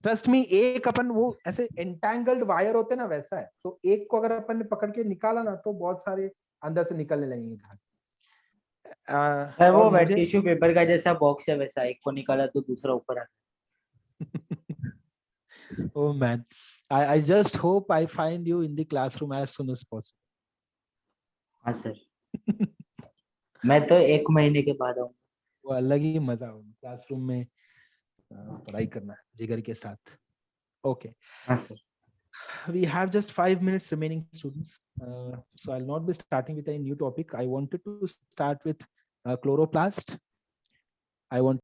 ट्रस्ट मी एक अपन वो ऐसे एंटेंगल्ड वायर होते ना वैसा है. तो एक को अगर अपन ने पकड़ के निकाला ना तो बहुत सारे अंदर से निकलने लगेंगे. सर वो वेट टिश्यू पेपर का जैसा बॉक्स है वैसा एक को निकाला तो दूसरा ऊपर आ. Oh man, I just hope I find you in the classroom as soon as possible. हाँ सर. मैं तो 1 महीने के बाद आऊंगा. वो अलग ही मजा होगा क्लासरूम में पढ़ाई करना जिगर के साथ. Okay. हाँ sir. We have just 5 minutes remaining, students. So I'll not be starting with a new topic. I wanted to start with chloroplast. I want